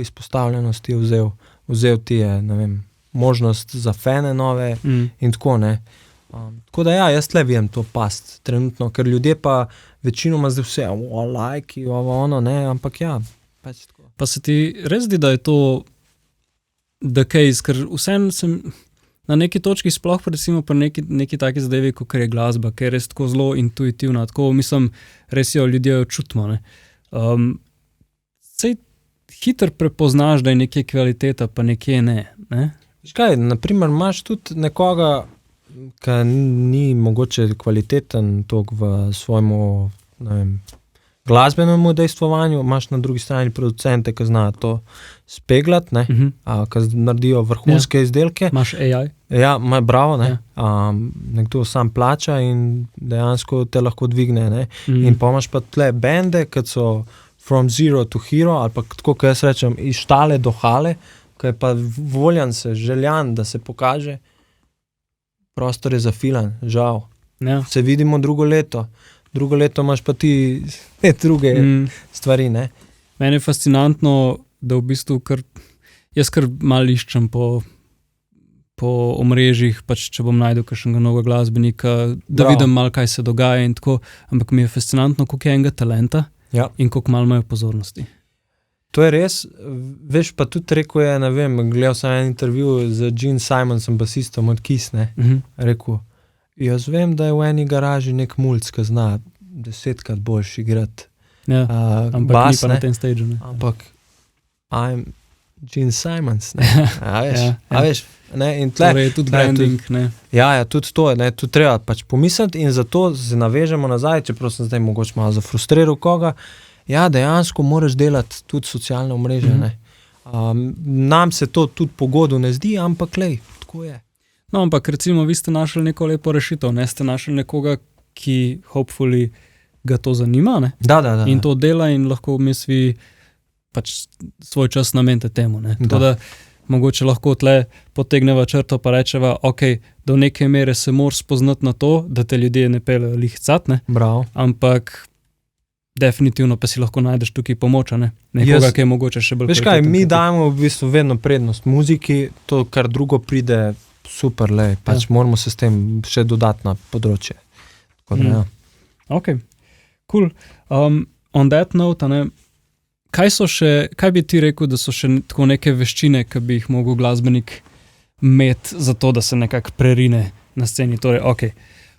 izpostavljenost je vzel ti je, ne vem, možnost za fane nove in tako, ne. Tako da ja, jaz tle vidim to past trenutno, ker ljudje pa večinoma zdaj vse, lajki, ono, ne, ampak ja, pač tako. Pa se ti res zdi, da je to the case, ker vseeno sem na neki točki sploh recimo pri neki taki zadevi, kot je glasba, ker je res tako zelo intuitivna, tako mislim, res jo ljudje čutimo, ne. Sej hitro prepoznaš, da je nekje kvaliteta, pa nekje ne. Veš kaj, naprimer, imaš tudi nekoga, ki ni mogoče kvaliteten toliko v svojemu, ne vem, glasbenemu dejstvovanju, imaš na drugi strani producente, ki znajo to speglati, ne, ki naredijo vrhunske izdelke. Imaš AI? Ja, bravo, ne. Nekdo sam plača in dejansko te lahko dvigne, ne. In pa imaš pa tle bende, ki so from zero to hero, ali pa tako, kot jaz rečem, iz štale do hale, ki je pa voljan željan, da se pokaže, prostor je zafilan, žal. Ja. Se vidimo drugo leto imaš pa ti druge stvari, ne. Meni je fascinantno, da v bistvu jaz kar malo iščem po omrežjih, pač če bom najdel kakšnega novega glasbenika, da vidim malo, kaj se dogaja in tako, ampak mi je fascinantno, koliko je enega talenta. Ja. In koliko malo imajo pozornosti. To je res, veš, pa tudi rekel je, ne vem, gledal sem en intervju z Gene Simonsom, basistom od Kiss, ne, rekel, jaz vem, da je v eni garaži nek mulc, ki zna 10krat boljši igrati ampak bas, ni pa na tem stage, ne. Ampak I'm Gene Simons, ne, a veš, ne, in tle. Torej je tudi branding, ne. Ja, tudi to je, ne, tu treba pač pomisliti in zato se navežemo nazaj, čeprav sem zdaj mogoče malo zafrustriral koga, ja, dejansko moraš delati tudi socialne omrežje, ne. Nam se to tudi pogodu ne zdi, ampak lej, tako je. No, ampak recimo vi ste našli neko lepo rešitev, ne, ste našli nekoga, ki hopefully ga to zanima, ne. Da. In to dela in lahko vmes vi pač svoj čas namenite temu, ne. Tako da mogoče lahko tle potegneva črto pa rečeva, ok, do neke mere se moraš spoznati na to, da te ljudje ne peljejo lih cat, ne. Bravo. Ampak definitivno pa si lahko najdeš tukaj pomoč, ne. Nekoga, ki je mogoče še bolj kvaliteten. Veš kaj, mi dajemo v bistvu vedno prednost muziki, to, kar drugo pride, super, lej, pač moramo se s tem še dodatna področje. Tako da, ja. Ok, cool. On that note, ne, kaj bi ti rekel, da so še tako neke veščine, ki bi jih mogel glasbenik imeti za to, da se nekako prerine na sceni? Torej, ok,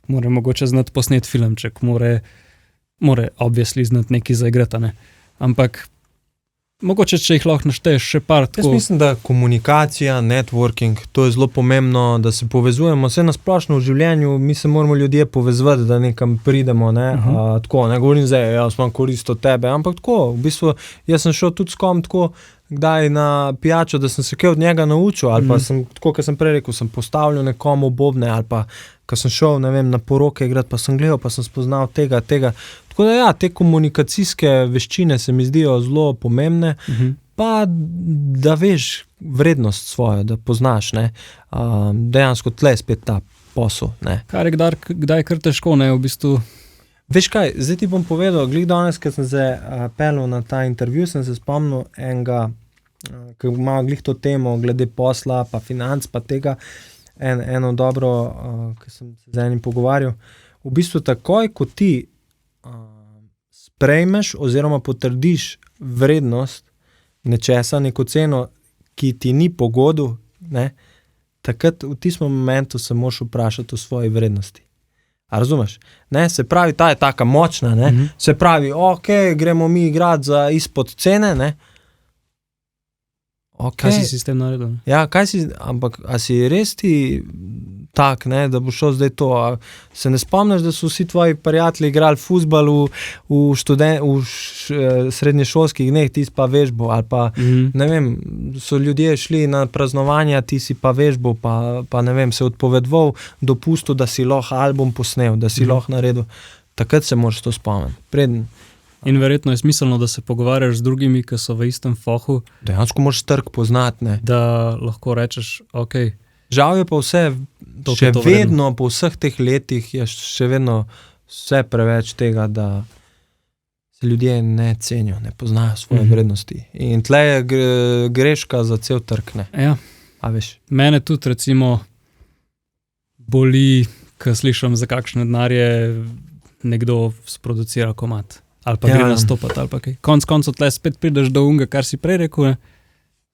mora mogoče znati posnet filmček, mora obviously znati nekaj zaigrati, ne? Ampak mogoče, če jih lahko našteješ še par tako. Jaz mislim, da komunikacija, networking, to je zelo pomembno, da se povezujemo. Vse na splošno v življenju, mi se moramo ljudje povezovati, da nekam pridemo, ne. Tako, ne govorim zdaj, jaz imam korist od tebe, ampak tako, v bistvu, jaz sem šel tudi s kom tako, kdaj na pijačo, da sem se kaj od njega naučil, ali pa sem, tako, kot sem prej rekel, sem postavljal nekomu bobne, ali pa, ko sem šel, ne vem, na poroke igrati, pa sem gledal, pa sem spoznal tega. Tako da ja, te komunikacijske veščine se mi zdijo zelo pomembne pa da veš vrednost svojo, da poznaš, ne, dejansko tle spet ta posel, ne. Kar je kdaj kar težko, ne, v bistvu. Veš kaj, zdaj ti bom povedal, glih danes, ko sem se pelil na ta intervju, sem se spomnil enega, ki ima glih to temo glede posla, pa financ, pa tega, eno dobro, ki sem se z enim pogovarjal. V bistvu takoj, ko ti sprejmeš oziroma potrdiš vrednost nečesa, neko ceno, ki ti ni po godu, ne, takrat v tistem momentu se moraš vprašati o svoji vrednosti. A razumeš? Ne, se pravi, ta je taka močna, ne, se pravi, gremo mi igrati za izpod cene, ne. Kaj si s tem naredil? Ja, ampak a si res ti tak, ne, da bo šel zdaj to, a se ne spomniš, da so vsi tvoji prijatelji igrali fuzbal v srednješolskih dneh, ti si pa vežbo, ali pa, ne vem, so ljudje šli na praznovanja, ti si pa vežbo, pa ne vem, se odpovedval dopustu, da si lahko album posnel, da si lahko naredil. Takrat se moraš to spomniti. In verjetno je smiselno, da se pogovarjaš z drugimi, ki so v istem fohu. Dejansko moraš trg poznati, ne. Da lahko rečeš, Žal je pa vse, še vedno, po vseh teh letih je še vedno vse preveč tega, da se ljudje ne cenijo, ne poznajo svoje vrednosti. In tle je greška za cel trg, ne. Ja. A veš? Mene tudi recimo boli, ko slišim, za kakšne denarje nekdo sproducira komad. Ali pa gre nastopati, ali pa kaj. Konec tle spet prideš do unga, kar si prej rekel, ne.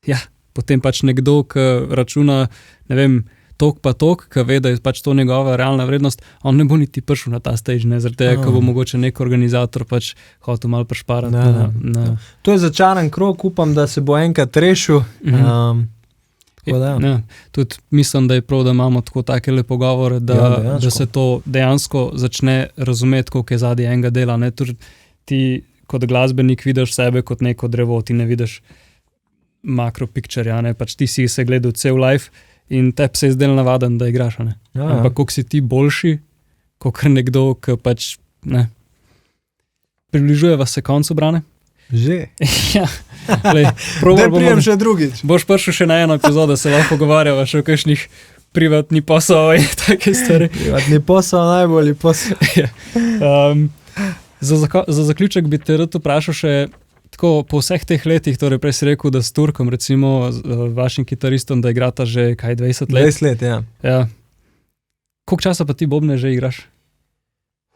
Ja, potem pač nekdo, ki računa, ne vem, tok pa tok, ki ve, da je pač to njegova realna vrednost, on ne bo niti prišel na ta stage, ne, zaradi tega, ko bo mogoče nek organizator pač hotel malo prišparati. To je začaran krog, upam, da se bo enkrat rešil. Tudi mislim, da je prav, da imamo tako takele pogovore, da se to dejansko začne razumeti, koliko je zadnji enega dela, ne, tudi ti kot glasbenik vidiš sebe kot neko drevo, ti ne vidiš makro picture, ne, pač ti si se gledal cel life in tebi se je zdel navaden, da igraš, ne. Ampak koliko si ti boljši, kakor nekdo, ki pač, ne. Približujeva se koncu, Brane? Že? Ja. Ne prijem še drugič. Boš prišel še na eno epizodo, se lahko pogovarjava še o kakšnih privatni posel in take stvari. Privatni posel, najbolji posel. Za zaključek bi te rad vprašal še tako po vseh teh letih, torej prej si rekel, da s Turkom, recimo vašim kitaristom, da igrata že 20 let? 20 let, ja. Ja. Koliko časa pa ti bobne že igraš?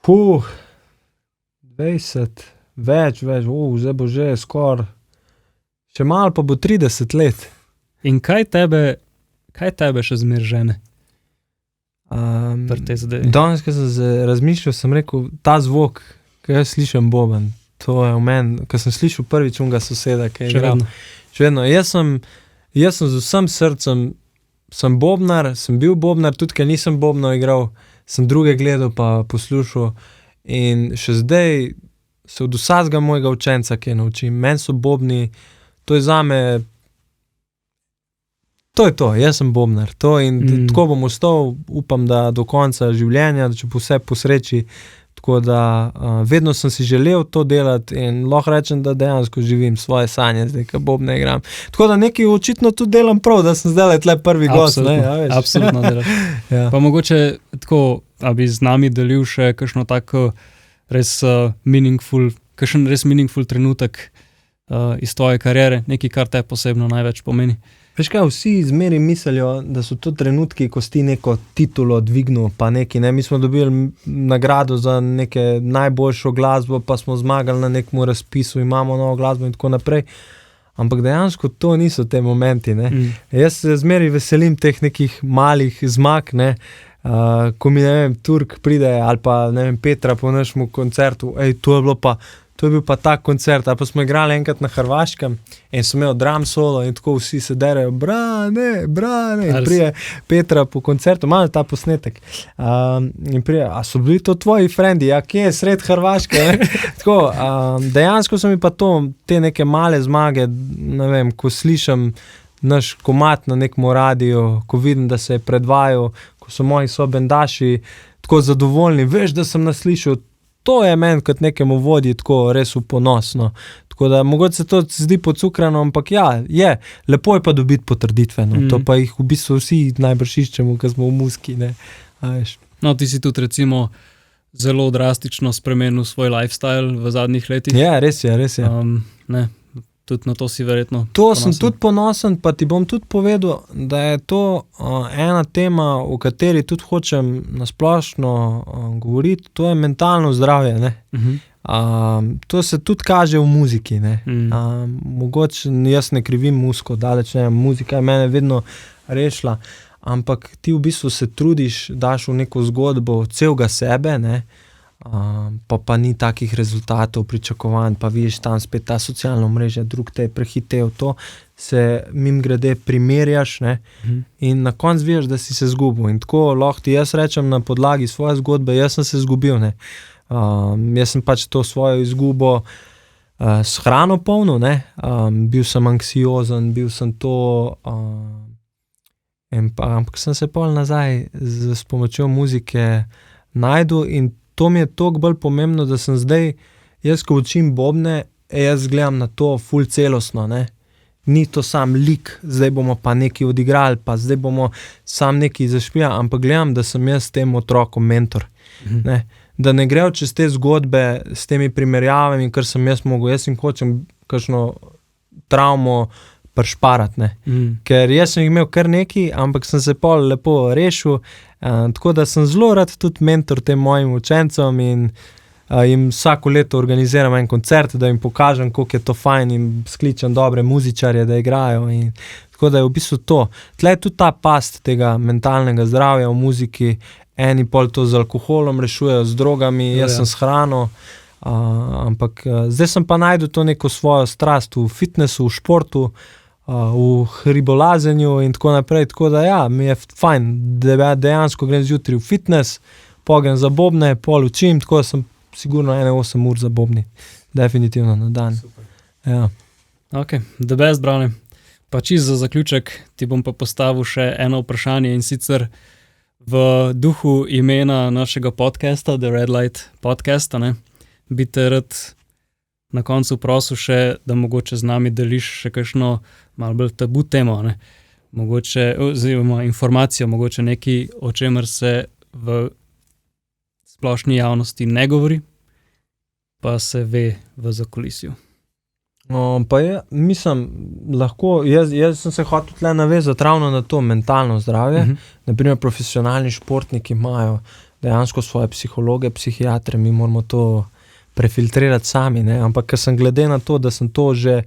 20, več, zdaj bo že skoraj, še malo pa bo 30 let. In kaj tebe še zmer žene? Danes, ko sem se razmišljal, sem rekel, ta zvok, ko jaz slišim boben, to je v meni, ko sem slišal prvič unga soseda, ki je igral. Še vedno. Jaz sem z vsem srcem, sem bobnar, sem bil bobnar, tudi ker nisem bobno igral, sem druge gledal pa poslušal in še zdaj se od vsakega mojega učenca, ki je naučim, meni so bobni, to je zame, to je to, jaz sem bobnar, to in tako bom ostal, upam, da do konca življenja, da če bo vse po sreči, tako da vedno sem si želel to delati in lahko rečem, da dejansko živim svoje sanje, zdaj, ko bobne igram. Tako da nekaj očitno tudi delam prav, da sem zdaj tle prvi gost, ne, ja, veš. Absolutno delaš. Ja. Pa mogoče tako, a bi z nami delil še kakšno tako res meaningful trenutek iz tvoje kariere, nekaj, kar te posebno največ pomeni. Veš kaj, vsi zmeri mislijo, da so to trenutki, ko si ti neko titulo dvignil, pa neki, ne, mi smo dobili nagrado za neke najboljšo glasbo, pa smo zmagali na nekem razpisu, imamo novo glasbo in tako naprej, ampak dejansko to niso te momenti, ne. Jaz se zmeri veselim teh nekih malih zmag, ne, ko mi, ne vem, Turk pride ali pa, ne vem, Petra po našemu koncertu, to je bil pa tak koncert, ali pa smo igrali enkrat na Hrvaškem in so imeli drum solo in tako vsi se derejo, Brane, in prije Petra po koncertu, malo ta posnetek, in prije, a so bili to tvoji frendi, ja, kje je sred Hrvaške, ne? Tako, dejansko so mi pa te neke male zmage, ne vem, ko slišim naš komad na nekem radiju, ko vidim, da se je predvajal, ko so moji sobendaši tako zadovoljni, veš, da sem naslišal, to je meni kot nekemu vodji tako res v ponos, no. Tako da mogoče se to zdi pocukrano, ampak je, lepo je pa dobiti potrditve, no. To pa jih v bistvu vsi najbrž iščemo, ko smo v muziki, ne. No, ti si tudi recimo zelo drastično spremenil svoj lifestyle v zadnjih letih. Ja, res je. Ne, tudi na to si verjetno To sem tudi ponosen, pa ti bom tudi povedal, da je to ena tema, o kateri tudi hočem nasplošno govoriti, to je mentalno zdravje, ne. To se tudi kaže v muziki, ne. Mogoče jaz ne krivim muziko, daleč ne, muzika je mene vedno rešila, ampak ti v bistvu se trudiš, daš v neko zgodbo celega sebe, ne, pa ni takih rezultatov, pričakovanj, pa vidiš tam spet ta socialna omrežja, drug te je prehitev, to se mimogrede primerjaš, ne, in na koncu vidiš, da si se zgubil. In tako lahko ti jaz rečem na podlagi svoje zgodbe, jaz sem se zgubil, ne. Jaz sem pač to svojo izgubo s hrano polnil, ne, bil sem anksiozen, bil sem to, ampak sem se pol nazaj s pomočjo muzike našel in to mi je toliko bolj pomembno, da sem zdaj, jaz ko učim bobne, jaz gledam na to ful celostno, ne. Ni to sam lik, zdaj bomo pa nekaj odigrali, pa zdaj bomo sam nekaj zašpijali, ampak gledam, da sem jaz tem otrokom mentor, ne. Da ne grejo čez te zgodbe s temi primerjavami, kar sem jaz mogel, jaz jim hočem kakšno travmo prišparati, ne. Ker jaz sem imel kar nekaj, ampak sem se pol lepo rešil, tako da sem zelo rad tudi mentor tem mojim učencem in jim vsako leto organiziram en koncert, da jim pokažem, koliko je to fajn in skličem dobre muzičarje, da igrajo in tako da je v bistvu to. Tle je tudi ta past tega mentalnega zdravja v muziki, eni pol to z alkoholom rešujejo, z drogami, jaz sem s hrano, ampak zdaj sem pa našel to neko svojo strast v fitnessu, v športu, v hribolazenju in tako naprej, tako da mi je fajn, da dejansko grem zjutraj v fitness, pogrem za bobne, pol učim, tako da sem sigurno 8 ur za bobni, definitivno na dan. Ja. Ok, the best, Brane. Pa čisto za zaključek ti bom pa postavil še eno vprašanje in sicer v duhu imena našega podcasta, The Red Light Podcast, ne, bi te rad na koncu prosil še, da mogoče z nami deliš še kakšno malo bolj tabu temo, ne? Mogoče, oziroma informacijo, mogoče nekaj, o čemer se v splošni javnosti ne govori, pa se ve v zakulisju. Mislim, lahko, jaz sem se hotel tle navezati ravno na to mentalno zdravje. Naprimer, profesionalni športniki imajo dejansko svoje psihologe, psihiatre, mi moramo to prefiltrirati sami, ne, ampak ker sem glede na to, da sem to že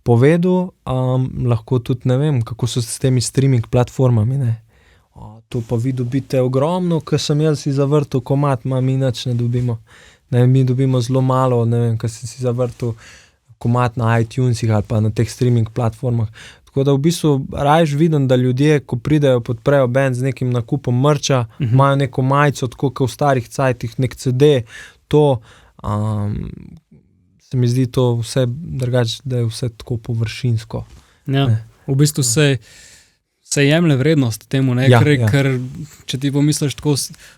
povedal, lahko tudi ne vem, kako so s temi streaming platformami, ne. To pa vi dobite ogromno, ker sem jaz si zavrtel komad, mi nič ne dobimo. Ne, mi dobimo zelo malo, ne vem, ker si zavrtel komad na iTunesih ali pa na teh streaming platformah. Tako da v bistvu rajš vidim, da ljudje, ko pridejo, podprejo band z nekim nakupom merča, imajo neko majico, tako kot v starih cajtih, nek CD, to se mi zdi to vse drugače, da je vse tako površinsko. Ja, v bistvu se jemlje vrednost temu, ne, ker če ti pomisliš tako,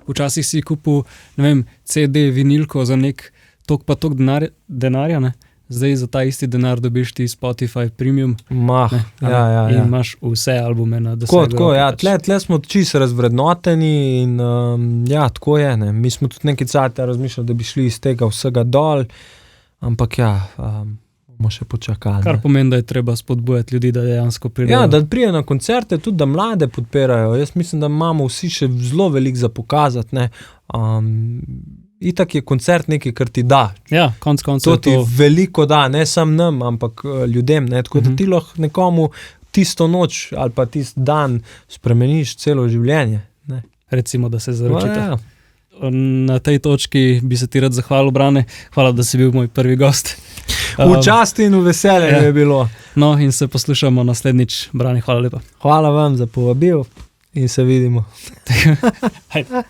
včasih si kupil, ne vem, CD, vinilko za nek tok pa tok denarja, ne, zdaj za ta isti denar dobiš ti Spotify Premium. In imaš vse albume na dosegu. Tako, tle smo čisto razvrednoteni in tako je, ne. Mi smo tudi nekaj cajta razmišljali, da bi šli iz tega vsega dol, ampak bomo še počakali. Kar pomeni, da je treba spodbujati ljudi, da dejansko pridejo. Ja, da pridejo na koncerte, tudi da mlade podpirajo. Jaz mislim, da imamo vsi še zelo veliko za pokazati, ne. Itak je koncert nekaj, kar ti da. Ja, konc koncev to ti veliko da, ne samo nam, ampak ljudem, ne, tako da ti lahko nekomu tisto noč ali pa tisti dan spremeniš celo življenje, ne. Recimo, da se zaročite. Na tej točki bi se ti rad zahvalil, Brane. Hvala, da si bil moj prvi gost. V čast in v veselje je bilo. No, in se poslušamo naslednjič. Brane, hvala lepa. Hvala vam za povabil in se vidimo. Hajde.